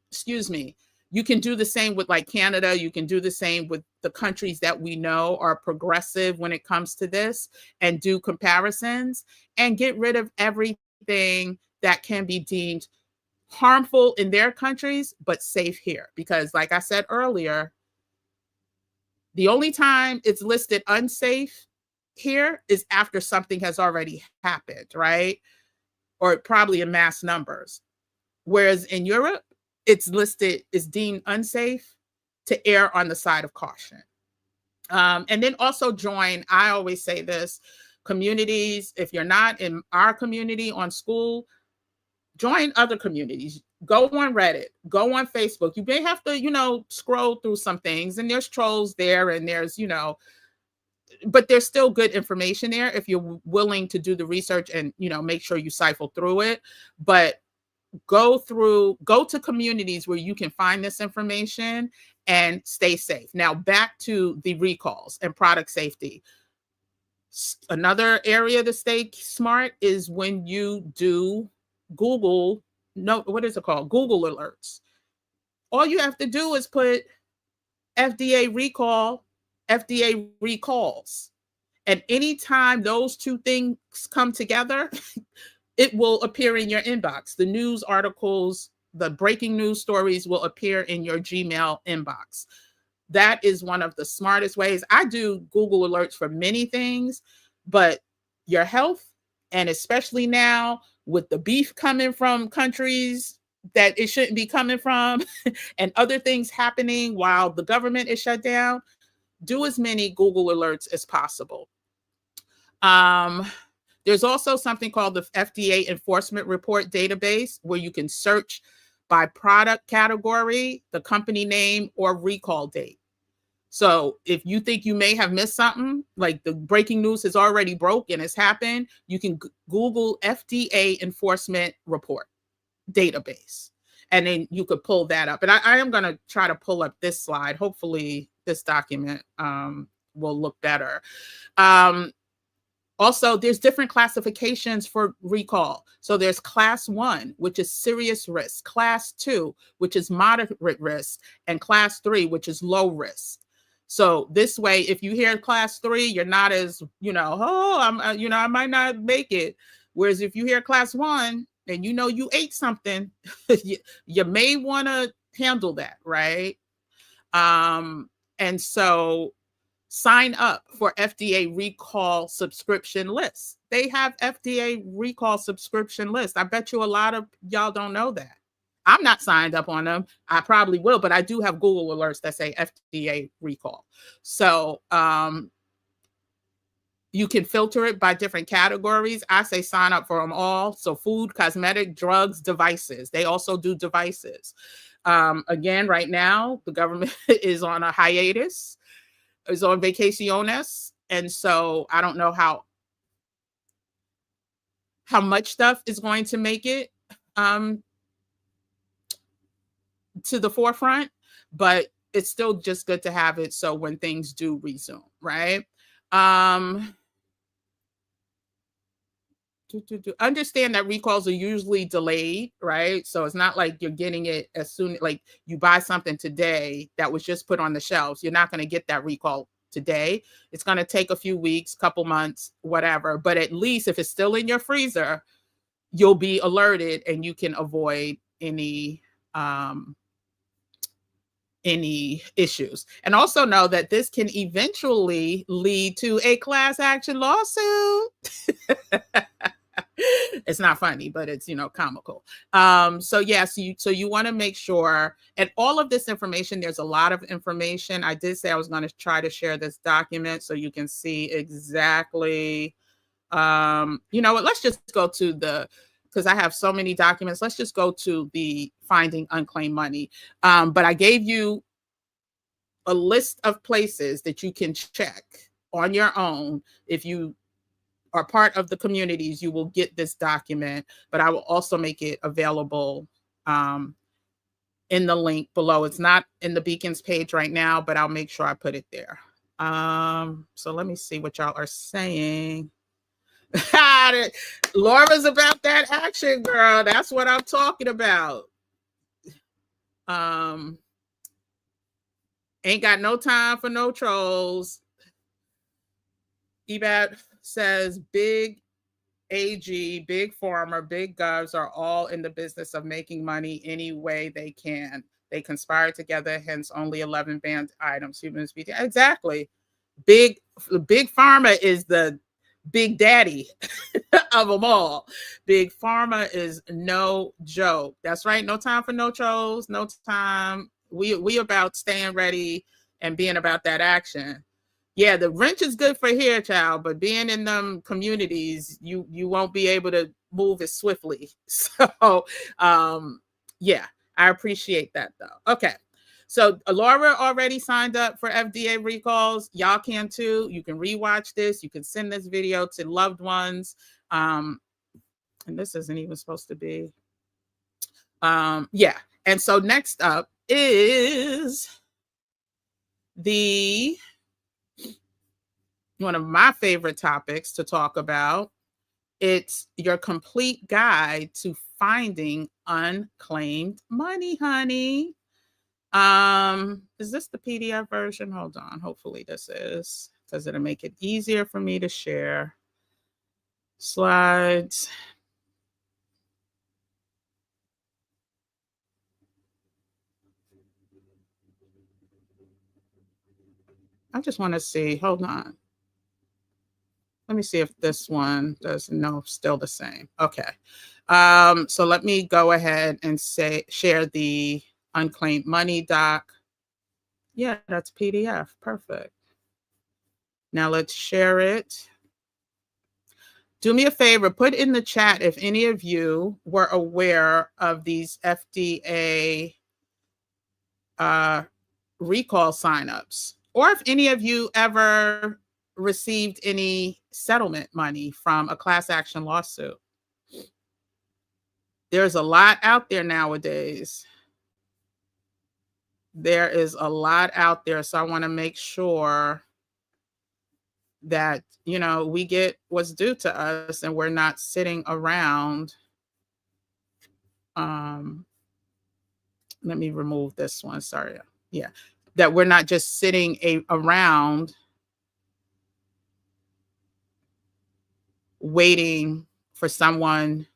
excuse me, you can do the same with like Canada. You can do the same with the countries that we know are progressive when it comes to this, and do comparisons and get rid of everything that can be deemed harmful in their countries, but safe here. Because like I said earlier, the only time it's listed unsafe here is after something has already happened, right? Or probably in mass numbers. Whereas in Europe, it's listed, is deemed unsafe to err on the side of caution. And then also join, I always say this, communities. If you're not in our community on school, join other communities. Go on Reddit, go on Facebook. You may have to, scroll through some things, and there's trolls there, and there's, but there's still good information there if you're willing to do the research and, make sure you siphon through it. But go to communities where you can find this information and stay safe. Now, back to the recalls and product safety. Another area to stay smart is when you do Google, what is it called? Google alerts. All you have to do is put FDA recall, FDA recalls. And anytime those two things come together, it will appear in your inbox. The news articles, the breaking news stories will appear in your Gmail inbox. That is one of the smartest ways. I do Google alerts for many things, but your health, and especially now with the beef coming from countries that it shouldn't be coming from, and other things happening while the government is shut down, do as many Google alerts as possible. There's also something called the FDA Enforcement Report Database, where you can search by product category, the company name, or recall date. So if you think you may have missed something, like the breaking news has already broke and it's happened, you can Google FDA Enforcement Report Database, and then you could pull that up. And I am going to try to pull up this slide. Hopefully this document will look better. Also, there's different classifications for recall. So there's class 1, which is serious risk, class 2, which is moderate risk, and class 3, which is low risk. So this way, if you hear class 3, you're not as, I might not make it. Whereas if you hear class 1 and you ate something, you may want to handle that, right? And so sign up for FDA recall subscription lists. They have FDA recall subscription lists. I bet you a lot of y'all don't know that. I'm not signed up on them. I probably will, but I do have Google alerts that say FDA recall. So you can filter it by different categories. I say sign up for them all. So food, cosmetic, drugs, devices. They also do devices. Again, right now, the government is on a hiatus, is on vacaciones. And so I don't know how much stuff is going to make it to the forefront, but it's still just good to have it. So when things do resume, right? Understand that recalls are usually delayed, right? So it's not like you're getting it as soon, like you buy something today that was just put on the shelves. You're not going to get that recall today. It's going to take a few weeks, couple months, whatever. But at least if it's still in your freezer, you'll be alerted and you can avoid any any issues. And also know that this can eventually lead to a class action lawsuit. It's not funny, but it's, comical. So yes, so you want to make sure, and all of this information, there's a lot of information. I did say I was going to try to share this document so you can see exactly, you know what, let's just go to because I have so many documents, let's just go to the finding unclaimed money. But I gave you a list of places that you can check on your own. If you are part of the communities, you will get this document, but I will also make it available in the link below. It's not in the Beacons page right now, but I'll make sure I put it there. So let me see what y'all are saying. Laura's about that action, girl. That's what I'm talking about. Ain't got no time for no trolls. Ebat says big AG, big pharma, big govs are all in the business of making money any way they can. They conspire together, hence only 11 banned items. Humans be exactly. Big pharma is the big daddy of them all. Big pharma is no joke. That's right. No time for no trolls. No time. We about staying ready and being about that action. Yeah, the wrench is good for here, child, but being in them communities, you won't be able to move as swiftly. So, yeah, I appreciate that though. Okay, so Laura already signed up for FDA recalls. Y'all can too. You can rewatch this. You can send this video to loved ones. And this isn't even supposed to be. Yeah, and so next up is one of my favorite topics to talk about. It's your complete guide to finding unclaimed money, honey. Is this the PDF version? Hold on. Hopefully this is, because it'll make it easier for me to share slides. I just want to see. Hold on. Let me see if this one does. No, still the same. Okay. So let me go ahead and share the unclaimed money doc. Yeah, that's PDF. Perfect. Now let's share it. Do me a favor, put in the chat if any of you were aware of these FDA recall signups, or if any of you ever received any settlement money from a class action lawsuit. There's a lot out there nowadays. There is a lot out there. So I want to make sure that, we get what's due to us and we're not sitting around. Let me remove this one. Sorry. Yeah. That we're not just sitting around waiting for someone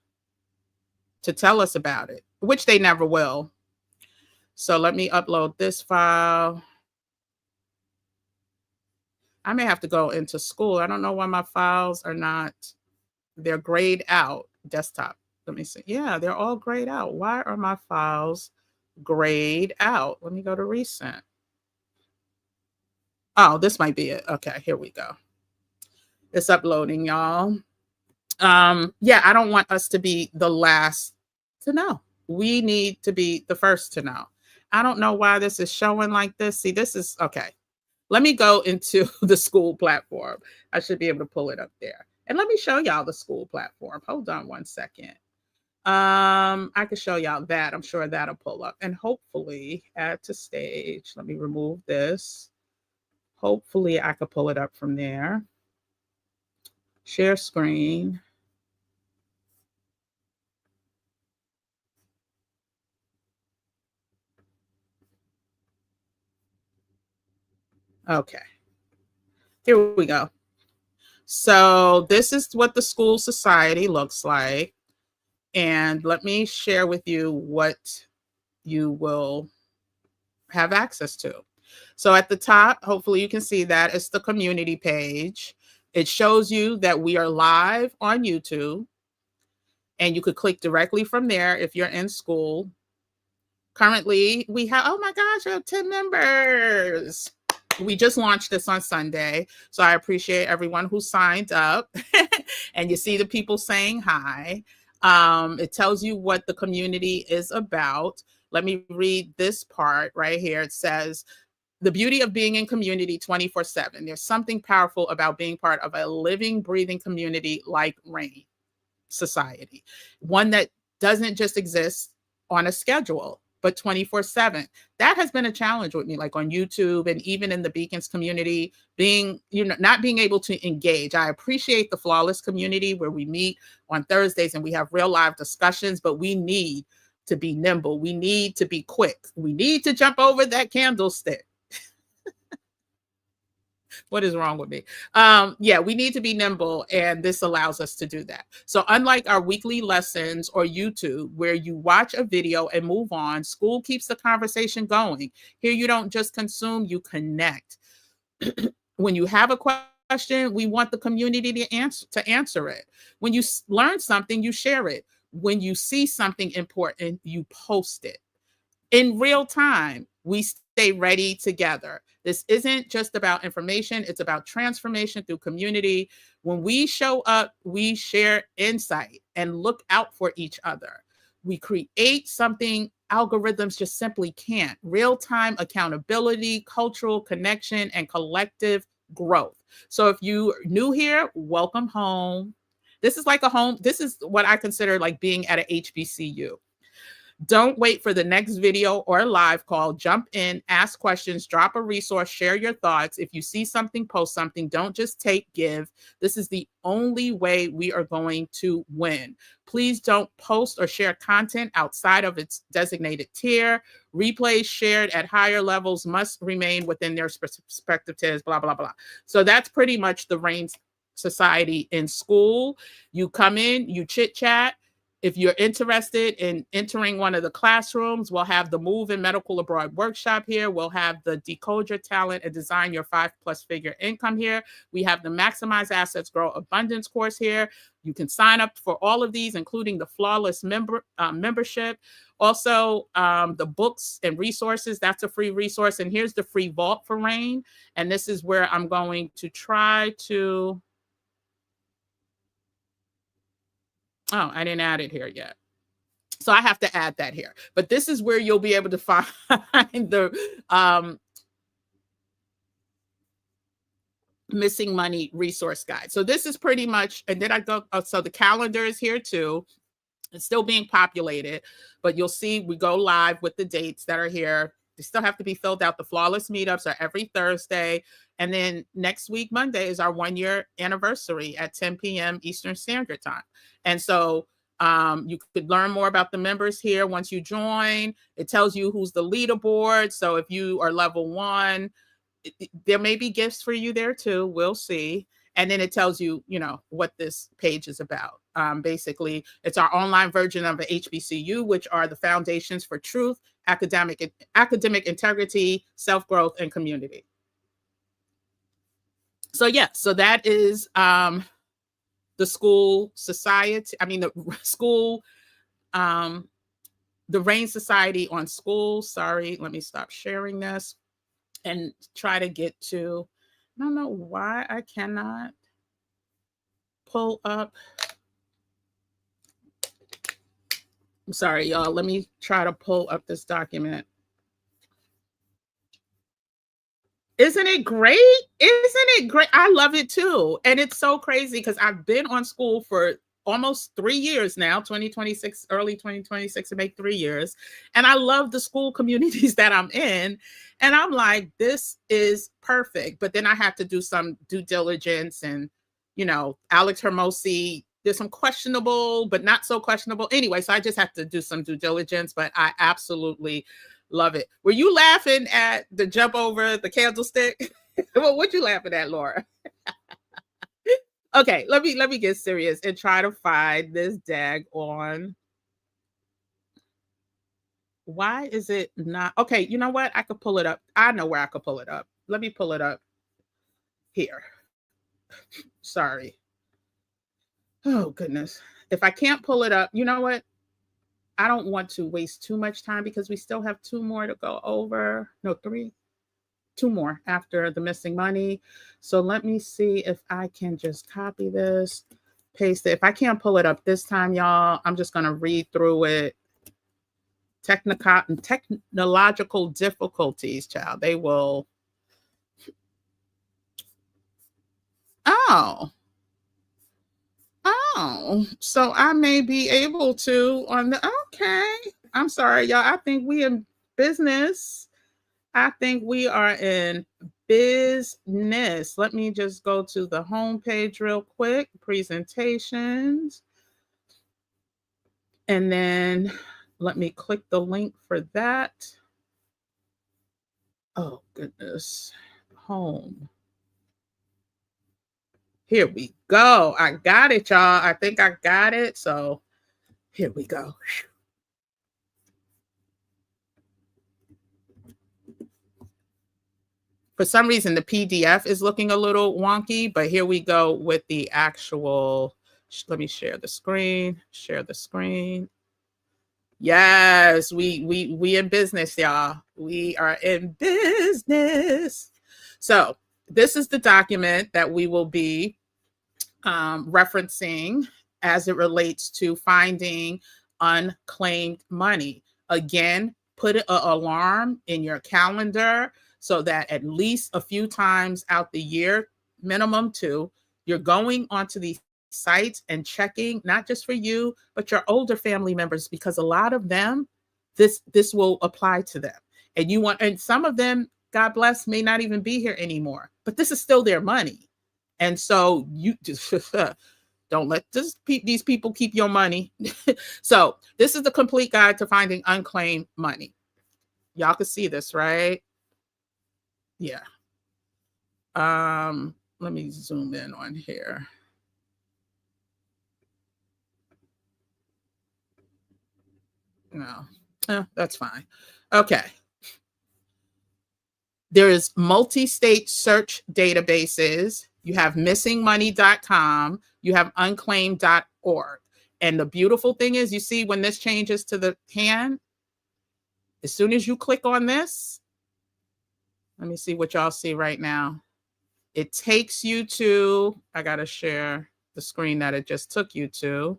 to tell us about it, which they never will. So let me upload this file. I may have to go into school. I don't know why my files are not, they're grayed out. Desktop. Let me see. Yeah, they're all grayed out. Why are my files grayed out? Let me go to recent. Oh, this might be it. Okay, here we go. It's uploading, y'all. Yeah, I don't want us to be the last to know. We need to be the first to know. I don't know why this is showing like this. See, this is okay. Let me go into the school platform. I should be able to pull it up there. And let me show y'all the school platform. Hold on one second. I can show y'all that. I'm sure that'll pull up. And hopefully add to stage. Let me remove this. Hopefully I could pull it up from there. Share screen. Okay. Here we go. So this is what the school society looks like. And let me share with you what you will have access to. So at the top, hopefully you can see that it's the community page. It shows you that we are live on YouTube, and you could click directly from there if you're in school. Currently, we have, oh my gosh, we have 10 members. We just launched this on Sunday, so I appreciate everyone who signed up. And you see the people saying hi. It tells you what the community is about. Let me read this part right here. It says, the beauty of being in community 24/7. There's something powerful about being part of a living, breathing community like RAIN Society, one that doesn't just exist on a schedule, but 24/7. That has been a challenge with me, like on YouTube and even in the Beacons community, being, not being able to engage. I appreciate the Flawless community where we meet on Thursdays and we have real live discussions, but we need to be nimble. We need to be quick. We need to jump over that candlestick. What is wrong with me? Yeah, we need to be nimble, and this allows us to do that. So unlike our weekly lessons or YouTube, where you watch a video and move on, school keeps the conversation going. Here, you don't just consume, you connect. When you have a question, we want the community to answer it. When you learn something, you share it. When you see something important, you post it. In real time, we stay ready together. This isn't just about information, it's about transformation through community. When we show up, we share insight and look out for each other. We create something algorithms just simply can't. Real-time accountability, cultural connection, and collective growth. So if you're new here, welcome home. This is like a home. This is what I consider like being at a HBCU. Don't wait for the next video or live call. Jump in, ask questions, drop a resource, share your thoughts. If you see something, post something. Don't just take, give. This is the only way we are going to win. Please don't post or share content outside of its designated tier. Replays shared at higher levels must remain within their respective tiers, blah, blah, blah. So that's pretty much the RAIN Society in school. You come in, you chit chat. If you're interested in entering one of the classrooms, we'll have the Move in Medical Abroad workshop here. We'll have the Decode Your Talent and Design Your 5+ figure income here. We have the Maximize Assets, Grow Abundance course here. You can sign up for all of these, including the Flawless membership. Also, the books and resources, that's a free resource. And here's the free vault for RAIN. And this is where I'm going to try to... Oh, I didn't add it here yet. So I have to add that here. But this is where you'll be able to find the missing money resource guide. So this is pretty much, and then I go, so the calendar is here too. It's still being populated, but you'll see we go live with the dates that are here. They still have to be filled out. The Flawless meetups are every Thursday. And then next week, Monday, is our 1-year anniversary at 10 p.m. Eastern Standard Time. And so you could learn more about the members here once you join. It tells you who's the leaderboard. So if you are level 1, there may be gifts for you there too. We'll see. And then it tells you, what this page is about. Basically, it's our online version of the HBCU, which are the foundations for truth, academic integrity, self-growth, and community. So yeah, so that is the school society. I mean, the school, the RAIN Society on school. Sorry, let me stop sharing this and try to get to, I don't know why I cannot pull up. I'm sorry, y'all. Let me try to pull up this document. Isn't it great? Isn't it great? I love it too. And it's so crazy because I've been on school for almost 3 years now, 2026, early 2026 to make 3 years. And I love the school communities that I'm in. And I'm like, this is perfect. But then I have to do some due diligence and, Alex Hermosi, there's some questionable, but not so questionable. Anyway, so I just have to do some due diligence, but I absolutely love it. Were you laughing at the jump over the candlestick? Well, what you laughing at, Laura? Okay, let me get serious and try to find this daggone. Why is it not? Okay, you know what? I could pull it up. I know where I could pull it up. Let me pull it up here. Sorry. Oh, goodness. If I can't pull it up, you know what? I don't want to waste too much time because we still have two more to go over. No, three. Two more after the missing money. So let me see if I can just copy this, paste it. If I can't pull it up this time, y'all, I'm just going to read through it. Technological difficulties, child. They will. Oh. Oh, so I may be able to on the, okay. I'm sorry, y'all. I think we in business. I think we are in business. Let me just go to the home page real quick, presentations. And then let me click the link for that. Oh, goodness. Home. Here we go. I got it, y'all. I think I got it. So here we go. For some reason, the PDF is looking a little wonky, but here we go with the actual. Let me share the screen. Share the screen. Yes, we in business, y'all. We are in business. So this is the document that we will be referencing as it relates to finding unclaimed money. Again, put an alarm in your calendar so that at least a few times out the year, minimum 2, you're going onto these sites and checking, not just for you, but your older family members, because a lot of them, this will apply to them. And some of them, God bless, may not even be here anymore, but this is still their money. And so you just don't let these people keep your money. So this is the complete guide to finding unclaimed money. Y'all can see this, right? Yeah. Let me zoom in on here. No, that's fine. Okay. There is multi-state search databases. You have missingmoney.com. You have unclaimed.org. And the beautiful thing is, you see when this changes to the hand, as soon as you click on this, let me see what y'all see right now. It takes you to, I got to share the screen that it just took you to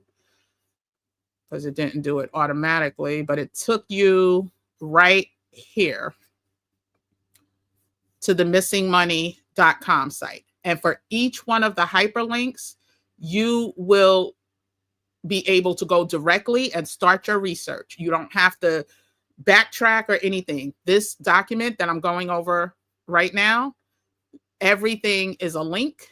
because it didn't do it automatically, but it took you right here to the missingmoney.com site. And for each one of the hyperlinks, you will be able to go directly and start your research. You don't have to backtrack or anything. This document that I'm going over right now, everything is a link,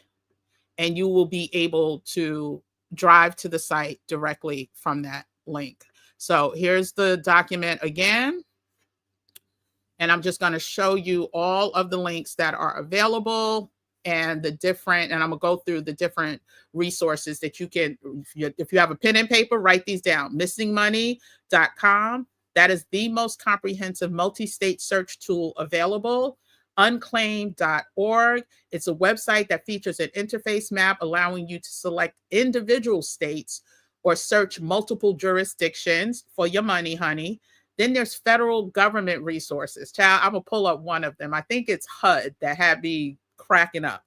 and you will be able to drive to the site directly from that link. So here's the document again. And I'm just going to show you all of the links that are available and the different, and I'm going to go through the different resources that you can, if you have a pen and paper, write these down. Missingmoney.com. That is the most comprehensive multi-state search tool available. Unclaimed.org. It's a website that features an interface map allowing you to select individual states or search multiple jurisdictions for your money, honey. Then there's federal government resources. Child, I'm going to pull up one of them. I think it's HUD that had me cracking up.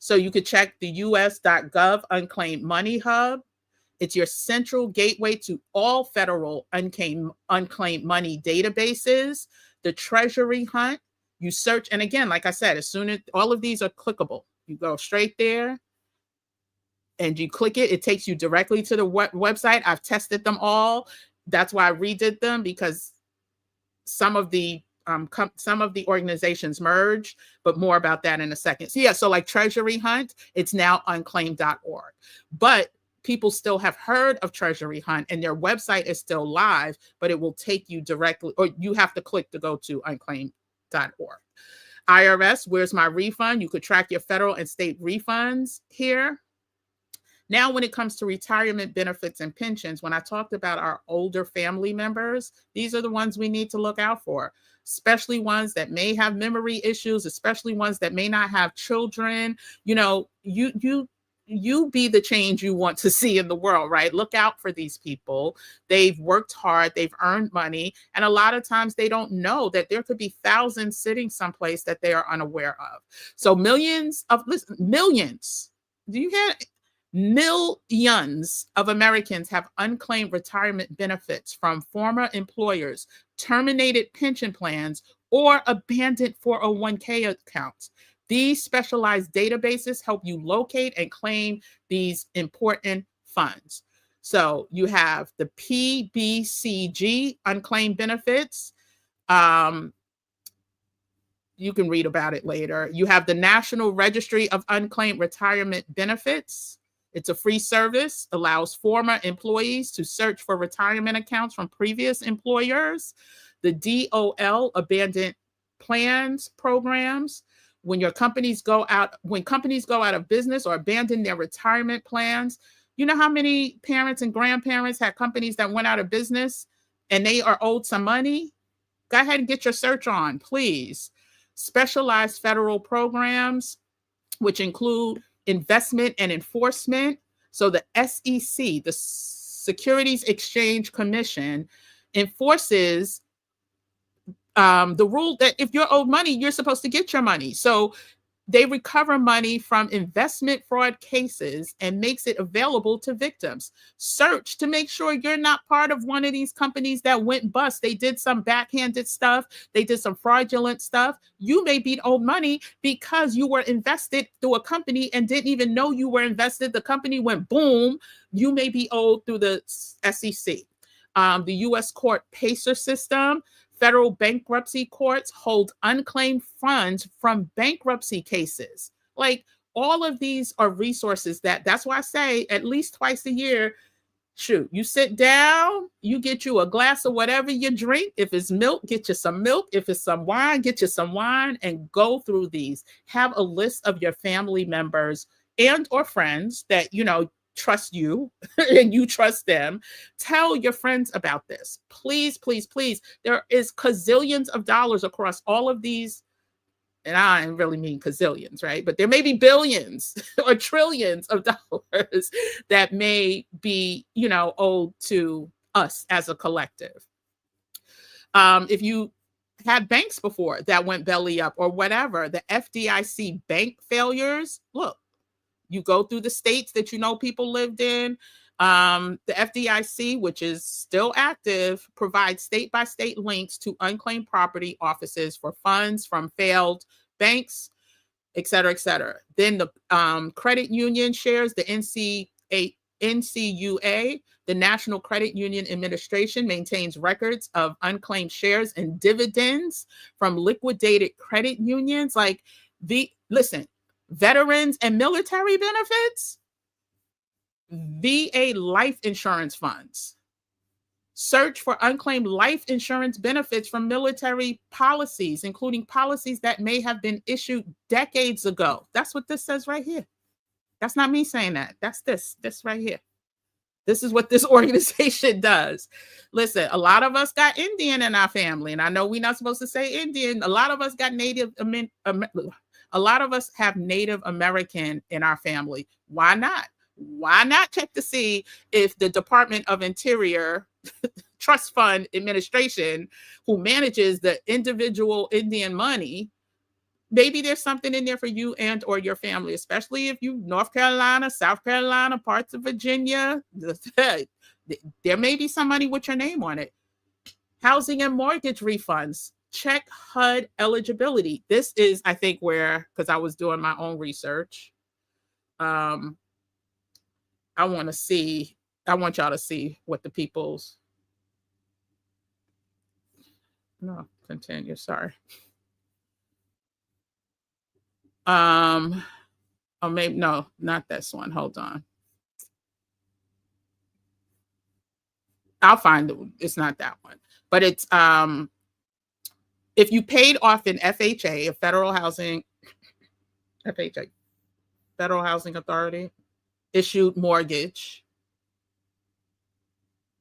So you could check the us.gov Unclaimed Money Hub. It's your central gateway to all federal unclaimed money databases. The Treasury Hunt. You search, and again, like I said, as soon as all of these are clickable, you go straight there and you click it. It takes you directly to the website. I've tested them all. That's why I redid them, because some of the organizations merged, but more about that in a second. So yeah, so like Treasury Hunt, it's now unclaimed.org. But people still have heard of Treasury Hunt and their website is still live, but it will take you directly, or you have to click to go to unclaimed.org. IRS, where's my refund? You could track your federal and state refunds here. Now, when it comes to retirement benefits and pensions, when I talked about our older family members, these are the ones we need to look out for, especially ones that may have memory issues, especially ones that may not have children. You know, you be the change you want to see in the world, right? Look out for these people. They've worked hard, they've earned money, and a lot of times they don't know that there could be thousands sitting someplace that they are unaware of. So millions, do you hear? Millions of Americans have unclaimed retirement benefits from former employers, terminated pension plans, or abandoned 401k accounts. These specialized databases help you locate and claim these important funds. So you have the PBCG unclaimed benefits. You can read about it later. You have the National Registry of Unclaimed Retirement Benefits. It's a free service, allows former employees to search for retirement accounts from previous employers. The DOL, abandoned plans programs. When companies go out of business or abandon their retirement plans, you know how many parents and grandparents had companies that went out of business and they are owed some money? Go ahead and get your search on, please. Specialized federal programs, which include investment and enforcement. So the SEC, the Securities Exchange Commission, enforces the rule that if you're owed money, you're supposed to get your money. So they recover money from investment fraud cases and makes it available to victims. Search to make sure you're not part of one of these companies that went bust. They did some backhanded stuff. They did some fraudulent stuff. You may be owed money because you were invested through a company and didn't even know you were invested. The company went boom. You may be owed through the SEC. The U.S. court PACER system. Federal bankruptcy courts hold unclaimed funds from bankruptcy cases. Like, all of these are resources that's why I say at least twice a year, shoot, you sit down, you get you a glass of whatever you drink. If it's milk, get you some milk. If it's some wine, get you some wine and go through these. Have a list of your family members and or friends that, trust you and you trust them. Tell your friends about this. Please, please, please. There is gazillions of dollars across all of these. And I don't really mean gazillions, right? But there may be billions or trillions of dollars that may be, owed to us as a collective. If you had banks before that went belly up or whatever, the FDIC bank failures, look, you go through the states that people lived in. The FDIC, which is still active, provides state-by-state links to unclaimed property offices for funds from failed banks, et cetera, et cetera. Then the credit union shares, the NCUA, the National Credit Union Administration, maintains records of unclaimed shares and dividends from liquidated credit unions. Listen, veterans and military benefits, VA life insurance funds. Search for unclaimed life insurance benefits from military policies, including policies that may have been issued decades ago. That's what this says right here. That's not me saying that. That's this right here. This is what this organization does. Listen, a lot of us got Indian in our family, and I know we're not supposed to say Indian. A lot of us got a lot of us have Native American in our family. Why not? Why not check to see if the Department of Interior Trust Fund Administration, who manages the individual Indian money, maybe there's something in there for you and or your family, especially if you North Carolina, South Carolina, parts of Virginia. There may be some money with your name on it. Housing and mortgage refunds. Check HUD eligibility. This is, I think, where, because I was doing my own research, I want y'all to see what the people's, no, continue, sorry. Oh, maybe, no, not this one, hold on. I'll find it, it's not that one, but it's, if you paid off in FHA, Federal Housing Authority, issued mortgage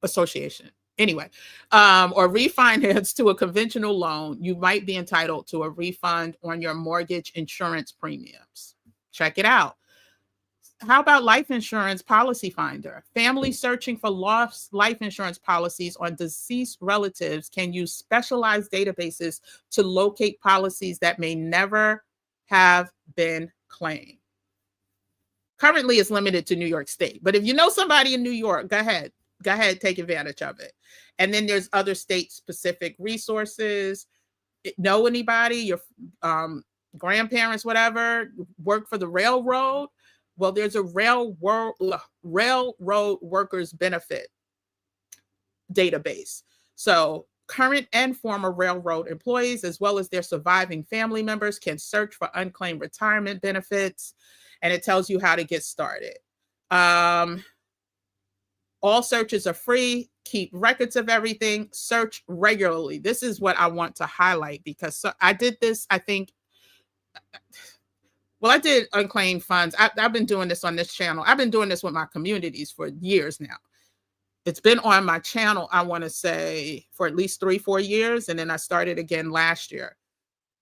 association. Anyway, or refinance to a conventional loan, you might be entitled to a refund on your mortgage insurance premiums. Check it out. How about life insurance policy finder? Families searching for lost life insurance policies on deceased relatives can use specialized databases to locate policies that may never have been claimed. Currently, it's limited to New York State, but if you know somebody in New York, go ahead, take advantage of it. And then there's other state-specific resources. Know anybody, your grandparents, whatever, work for the railroad? Well, there's a railroad workers benefit database. So current and former railroad employees, as well as their surviving family members, can search for unclaimed retirement benefits, and it tells you how to get started. All searches are free. Keep records of everything. Search regularly. This is what I want to highlight, because I did this, I think, well, I did unclaimed funds. I've been doing this on this channel. I've been doing this with my communities for years now. It's been on my channel, I want to say, for at least 3-4 years. And then I started again last year.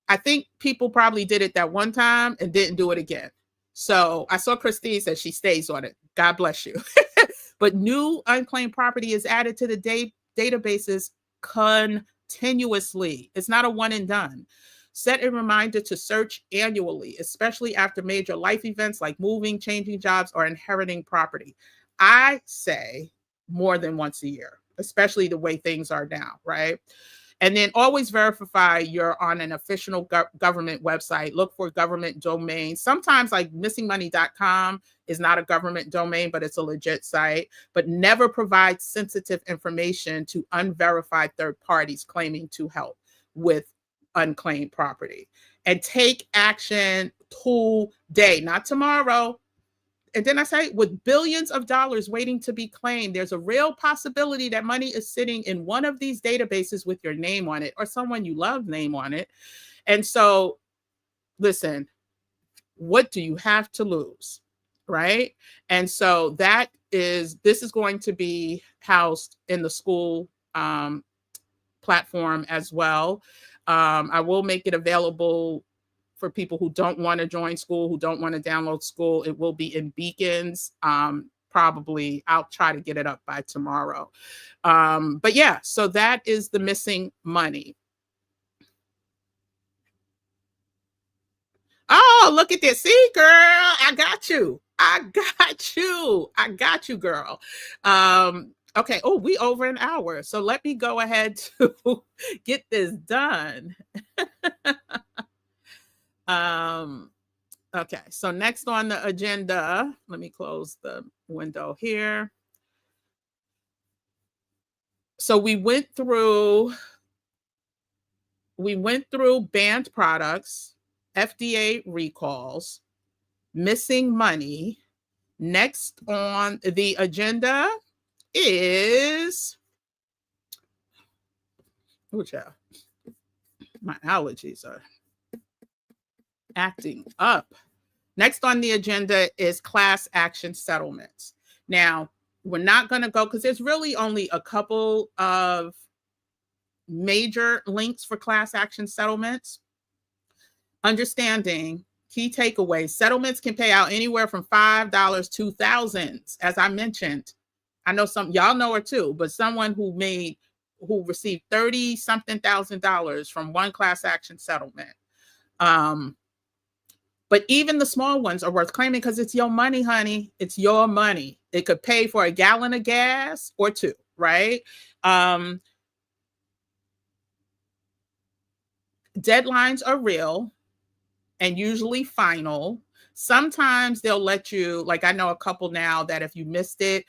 I think people probably did it that one time and didn't do it again. So I saw Christine said she stays on it. God bless you. But new unclaimed property is added to the databases continuously. It's not a one and done. Set a reminder to search annually, especially after major life events like moving, changing jobs, or inheriting property. I say more than once a year, especially the way things are now, right? And then always verify you're on an official government website. Look for government domains. Sometimes like missingmoney.com is not a government domain, but it's a legit site. But never provide sensitive information to unverified third parties claiming to help with unclaimed property. And take action today, not tomorrow. And then I say, with billions of dollars waiting to be claimed, there's a real possibility that money is sitting in one of these databases with your name on it, or someone you love name on it. And so, listen, what do you have to lose, right? And so this is going to be housed in the school platform as well. I will make it available for people who don't want to join school, who don't want to download school. It will be in Beacons. Probably I'll try to get it up by tomorrow. But yeah, so that is the missing money. Oh, look at this. See, girl, I got you. I got you, girl. Okay. Oh, we over an hour. So let me go ahead to get this done. Okay, so next on the agenda, let me close the window here. So we went through banned products, FDA recalls, missing money. Next on the agenda is, oh, child, my allergies are acting up. Next on the agenda is class action settlements. Now, we're not going to go, because there's really only a couple of major links for class action settlements. Understanding key takeaways: settlements can pay out anywhere from $5 to thousands. As I mentioned, I know some y'all know her too, but someone who received $30-something thousand from one class action settlement. But even the small ones are worth claiming, because it's your money, honey. It's your money. It could pay for a gallon of gas or two, right? Deadlines are real and usually final. Sometimes they'll let you, like I know a couple now that if you missed it,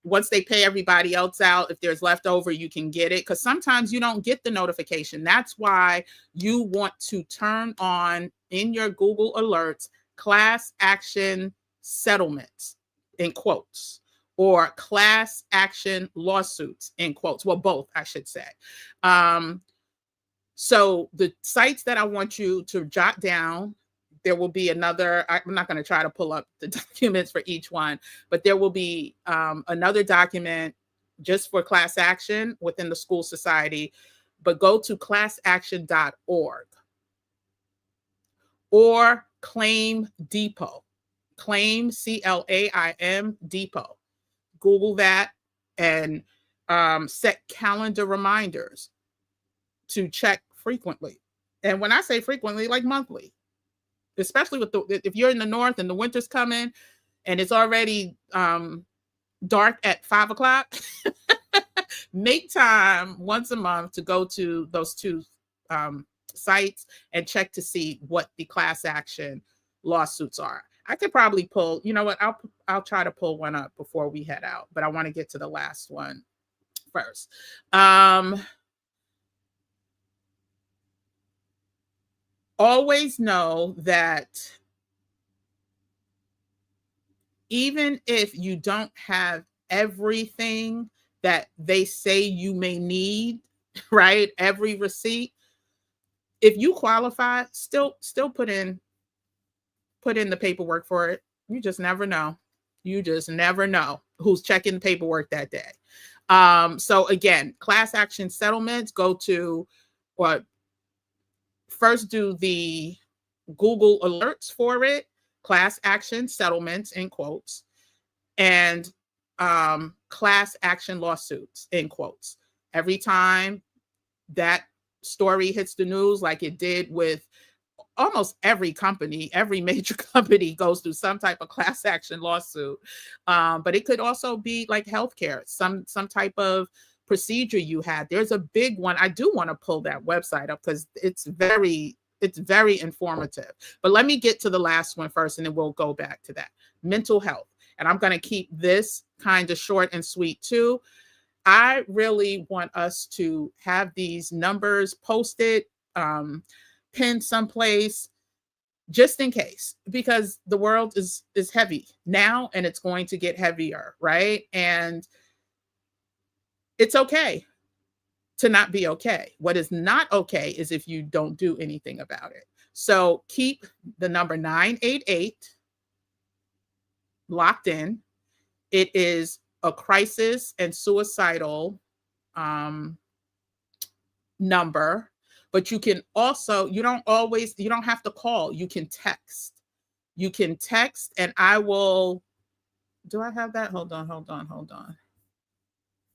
once they pay everybody else out, if there's leftover, you can get it, because sometimes you don't get the notification. That's why you want to turn on in your Google alerts class action settlements in quotes, or class action lawsuits in quotes. Well, both, I should say. So the sites that I want you to jot down, there will be another, I'm not going to try to pull up the documents for each one, but there will be another document just for class action within the school society. But go to classaction.org or Claim Depot. Claim, CLAIM Depot. Google that and set calendar reminders to check frequently. And when I say frequently, like monthly, especially with if you're in the north and the winter's coming and it's already dark at 5 o'clock, make time once a month to go to those two sites and check to see what the class action lawsuits are. I could probably pull, you know what, I'll try to pull one up before we head out, but I want to get to the last one first. Always know that even if you don't have everything that they say you may need, right? Every receipt, if you qualify, still put in the paperwork for it. You just never know. You just never know who's checking the paperwork that day. So again, class action settlements, go to, or first do the Google alerts for it, class action settlements in quotes, and class action lawsuits in quotes. Every time that story hits the news, like it did with almost every company, every major company goes through some type of class action lawsuit. But it could also be like healthcare, some type of procedure you had. There's a big one. I do want to pull that website up because it's very informative. But let me get to the last one first, and then we'll go back to that. Mental health. And I'm going to keep this kind of short and sweet too. I really want us to have these numbers posted, pinned someplace, just in case, because the world is heavy now and it's going to get heavier, right? And it's okay to not be okay. What is not okay is if you don't do anything about it. So keep the number 988 locked in. It is a crisis and suicidal number, but you can also, you don't have to call. You can text. You can text, and I will, do I have that? Hold on.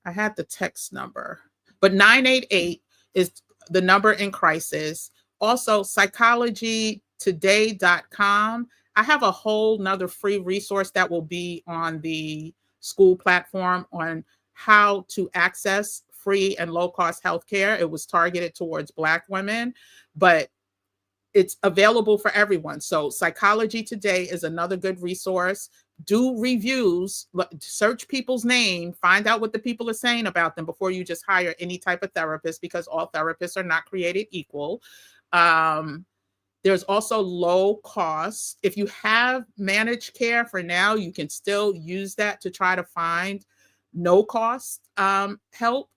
I had the text number, but 988 is the number in crisis. Also, psychologytoday.com. I have a whole nother free resource that will be on the school platform on how to access free and low-cost healthcare. It was targeted towards Black women, but it's available for everyone. So Psychology Today is another good resource. Do reviews, search people's name, find out what the people are saying about them before you just hire any type of therapist, because all therapists are not created equal. There's also low cost. If you have managed care for now, you can still use that to try to find no cost help.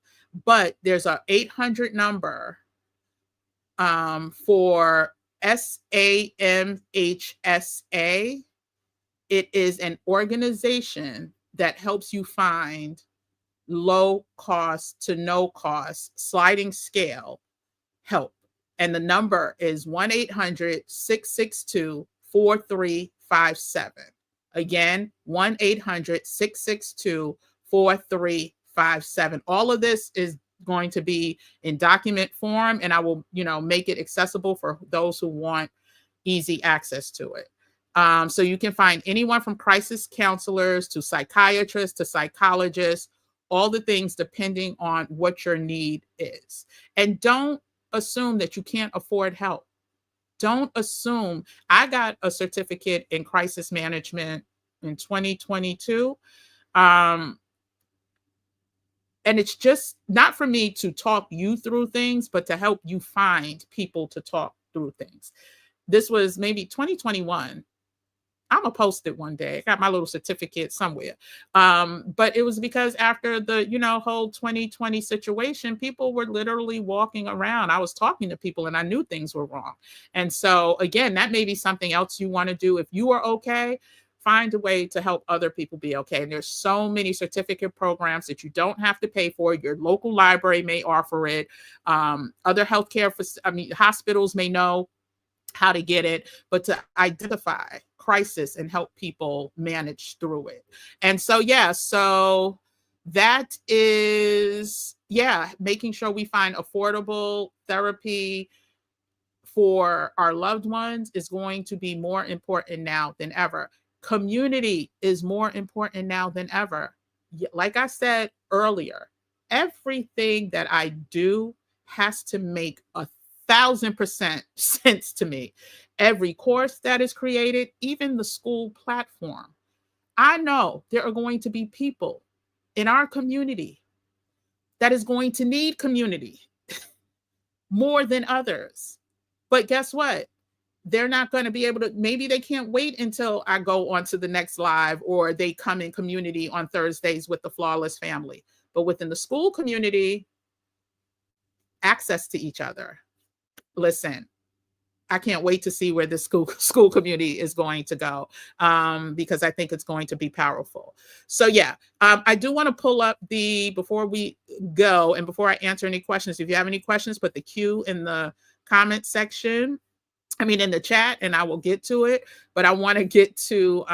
But there's a 800 number for SAMHSA. It is an organization that helps you find low cost to no cost sliding scale help. And the number is 1-800-662-4357. Again, 1-800-662-4357. All of this is going to be in document form, and I will, make it accessible for those who want easy access to it. So you can find anyone from crisis counselors to psychiatrists to psychologists, all the things depending on what your need is. And don't assume that you can't afford help. Don't assume. I got a certificate in crisis management in 2022. And it's just not for me to talk you through things, but to help you find people to talk through things. This was maybe 2021. I'm gonna post it one day. I got my little certificate somewhere. But it was because after the, whole 2020 situation, people were literally walking around. I was talking to people and I knew things were wrong. And so again, that may be something else you want to do. If you are okay, find a way to help other people be okay. And there's so many certificate programs that you don't have to pay for. Your local library may offer it. Other hospitals may know how to get it, but to identify crisis and help people manage through it. And so, so that is, making sure we find affordable therapy for our loved ones is going to be more important now than ever. Community is more important now than ever. Like I said earlier, everything that I do has to make 1,000% sense to me. Every course that is created, even the school platform. I know there are going to be people in our community that is going to need community more than others. But guess what? They're not going to be able to, maybe they can't wait until I go on to the next live or they come in community on Thursdays with the Flawless family. But within the school community, access to each other. Listen, I can't wait to see where the school community is going to go, because I think it's going to be powerful. So I do want to pull up before we go and before I answer any questions, if you have any questions, put the Q in the comment section. In the chat, and I will get to it. But I want to get to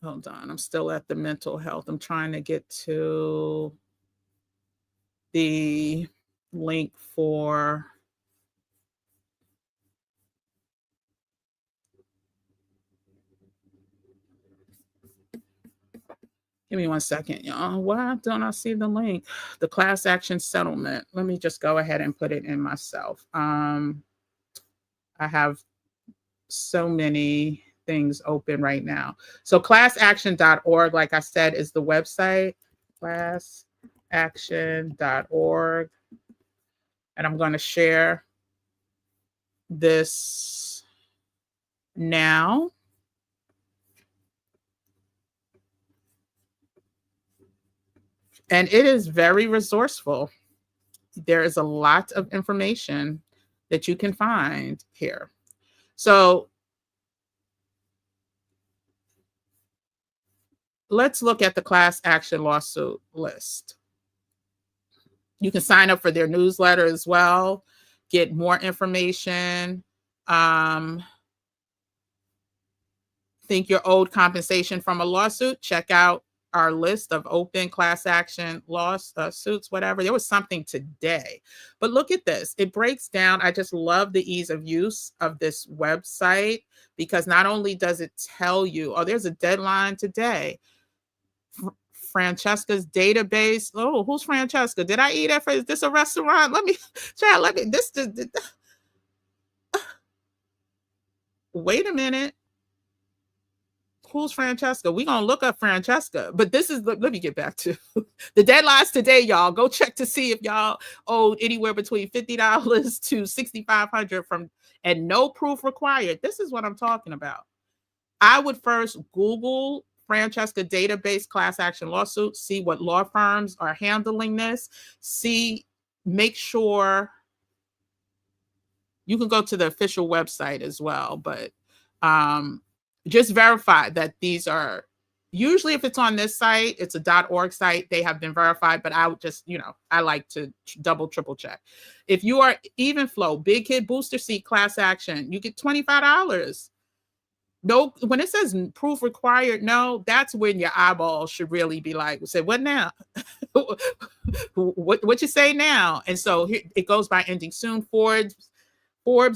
hold on, I'm still at the mental health. I'm trying to get to the link for give me one second, y'all. Why don't I see the link? The class action settlement. Let me just go ahead and put it in myself. I have so many things open right now. So classaction.org, like I said, is the website, classaction.org. And I'm going to share this now. And it is very resourceful. There is a lot of information that you can find here. So let's look at the class action lawsuit list. You can sign up for their newsletter as well, get more information. Think you're owed compensation from a lawsuit? Check out our list of open class action lawsuits, whatever. There was something today, but look at this. It breaks down. I just love the ease of use of this website, because not only does it tell you, oh, there's a deadline today. Francesca's database. Oh, who's Francesca? Did I eat at? Is this a restaurant? Wait a minute. Who's Francesca? We're going to look up Francesca. But let me get back to the deadlines today, y'all. Go check to see if y'all owed anywhere between $50 to $6,500 and no proof required. This is what I'm talking about. I would first Google Francesca database class action lawsuit, see what law firms are handling this, make sure you can go to the official website as well, but just verify that these are, usually if it's on this site, it's a .org site, they have been verified, but I would just, I like to double, triple check. If you are Even Flow, Big Kid Booster Seat class action, you get $25. No, when it says proof required, no, that's when your eyeballs should really be like, say, what now? what you say now? And so here, it goes by ending soon. Forbes,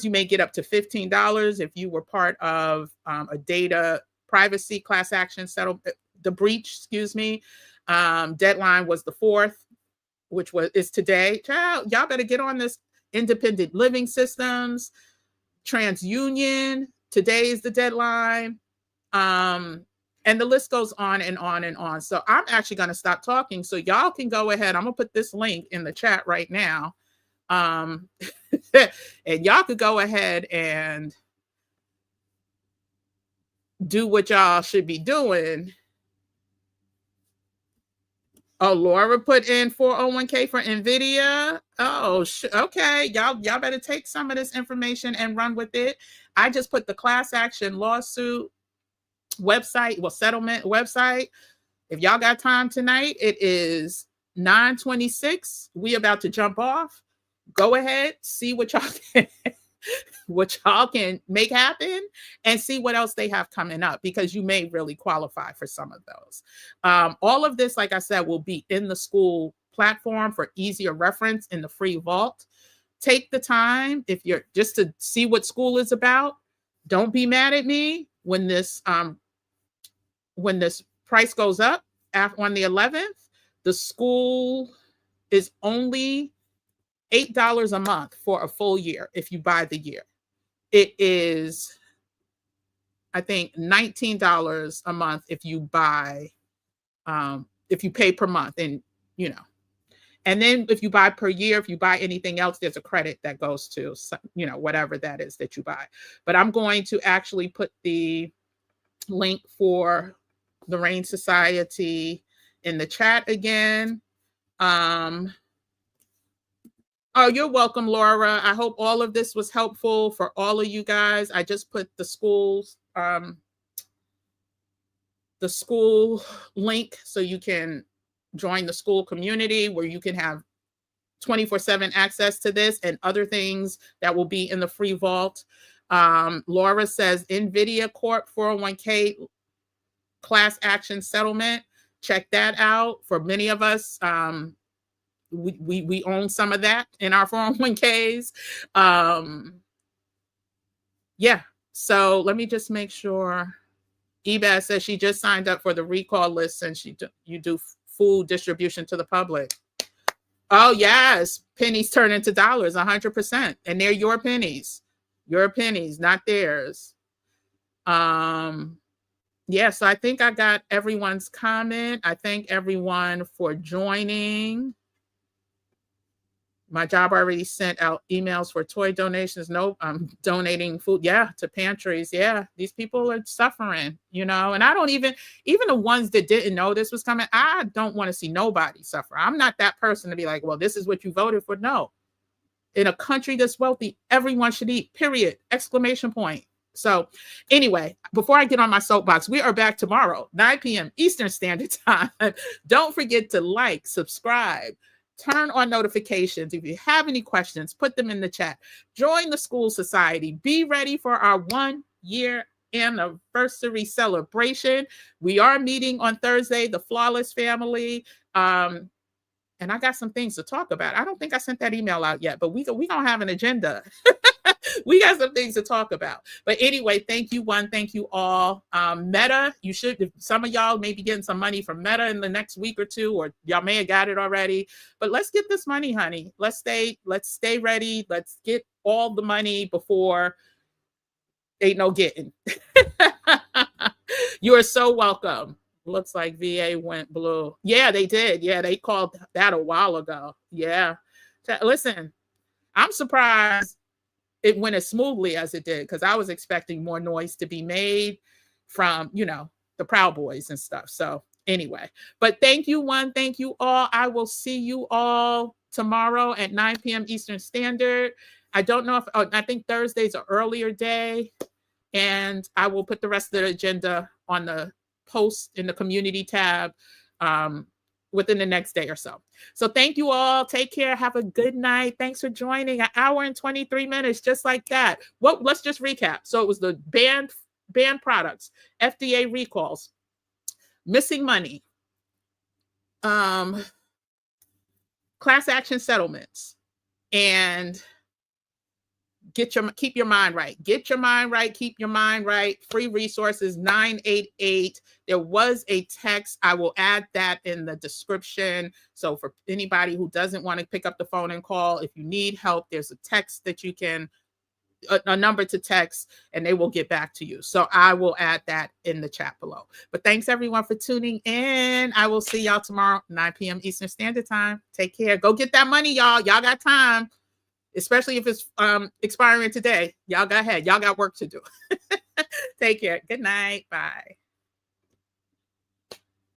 you may get up to $15 if you were part of a data privacy class action settlement, the breach, deadline was the 4th, which is today. Child, y'all better get on this. Independent living systems, TransUnion, today is the deadline. And the list goes on and on and on. So I'm actually going to stop talking so y'all can go ahead. I'm going to put this link in the chat right now. And y'all could go ahead and do what y'all should be doing. Oh, Laura put in 401k for NVIDIA. Oh, okay. Y'all better take some of this information and run with it. I just put the class action lawsuit website, settlement website. If y'all got time tonight, it is 9:26. We about to jump off. Go ahead, see what y'all can make happen, and see what else they have coming up, because you may really qualify for some of those. All of this, like I said, will be in the school platform for easier reference in the free vault. Take the time, if you're just to see what school is about. Don't be mad at me when this price goes up on the 11th. The school is only $8 a month for a full year if you buy the year. It is, I think, $19 a month if you buy, if you pay per month, and and then if you buy per year, if you buy anything else, there's a credit that goes to, whatever that is that you buy. But I'm going to actually put the link for the Rain Society in the chat again. Oh, you're welcome, Laura. I hope all of this was helpful for all of you guys. I just put the school link so you can join the school community, where you can have 24/7 access to this and other things that will be in the free vault. Laura says NVIDIA Corp 401k class action settlement. Check that out. For many of us, we own some of that in our 401ks. Yeah. So let me just make sure. Ebaz says she just signed up for the recall list, and you do food distribution to the public. Oh yes, pennies turn into dollars 100%, and they're your pennies, not theirs. Yeah, so I think I got everyone's comment. I thank everyone for joining. My job already sent out emails for toy donations. No, I'm donating food, to pantries. Yeah, these people are suffering, and I don't even the ones that didn't know this was coming, I don't want to see nobody suffer. I'm not that person to be like, well, this is what you voted for. No. In a country that's wealthy, everyone should eat, period, exclamation point. So anyway, before I get on my soapbox, we are back tomorrow, 9 p.m. Eastern Standard Time. Don't forget to like, subscribe, turn on notifications. If you have any questions, put them in the chat. Join the School Society. Be ready for our 1-year anniversary celebration. We are meeting on Thursday, the Flawless Family. And I got some things to talk about. I don't think I sent that email out yet, but we gonna have an agenda. We got some things to talk about. But anyway, thank you, thank you all. Meta, some of y'all may be getting some money from Meta in the next week or two, or y'all may have got it already. But let's get this money, honey. Let's stay ready. Let's get all the money before ain't no getting. You are so welcome. Looks like VA went blue. Yeah, they did. Yeah, they called that a while ago. Yeah. Listen, I'm surprised it went as smoothly as it did, because I was expecting more noise to be made from, the Proud Boys and stuff. So anyway, but thank you, thank you all. I will see you all tomorrow at 9 p.m. Eastern Standard. I don't know I think Thursday's an earlier day, and I will put the rest of the agenda on the post in the community tab within the next day or so. So thank you all. Take care. Have a good night. Thanks for joining. An hour and 23 minutes, just like that. Well, let's just recap. So it was the banned products, FDA recalls, missing money, class action settlements, and keep your mind right. Get your mind right. Keep your mind right. Free resources 988. There was a text. I will add that in the description. So for anybody who doesn't want to pick up the phone and call, if you need help, there's a text that you can, a number to text, and they will get back to you. So I will add that in the chat below. But thanks everyone for tuning in. I will see y'all tomorrow, 9 p.m. Eastern Standard Time. Take care. Go get that money, y'all. Y'all got time. especially if it's expiring today. Y'all go ahead. Y'all got work to do. Take care. Good night. Bye.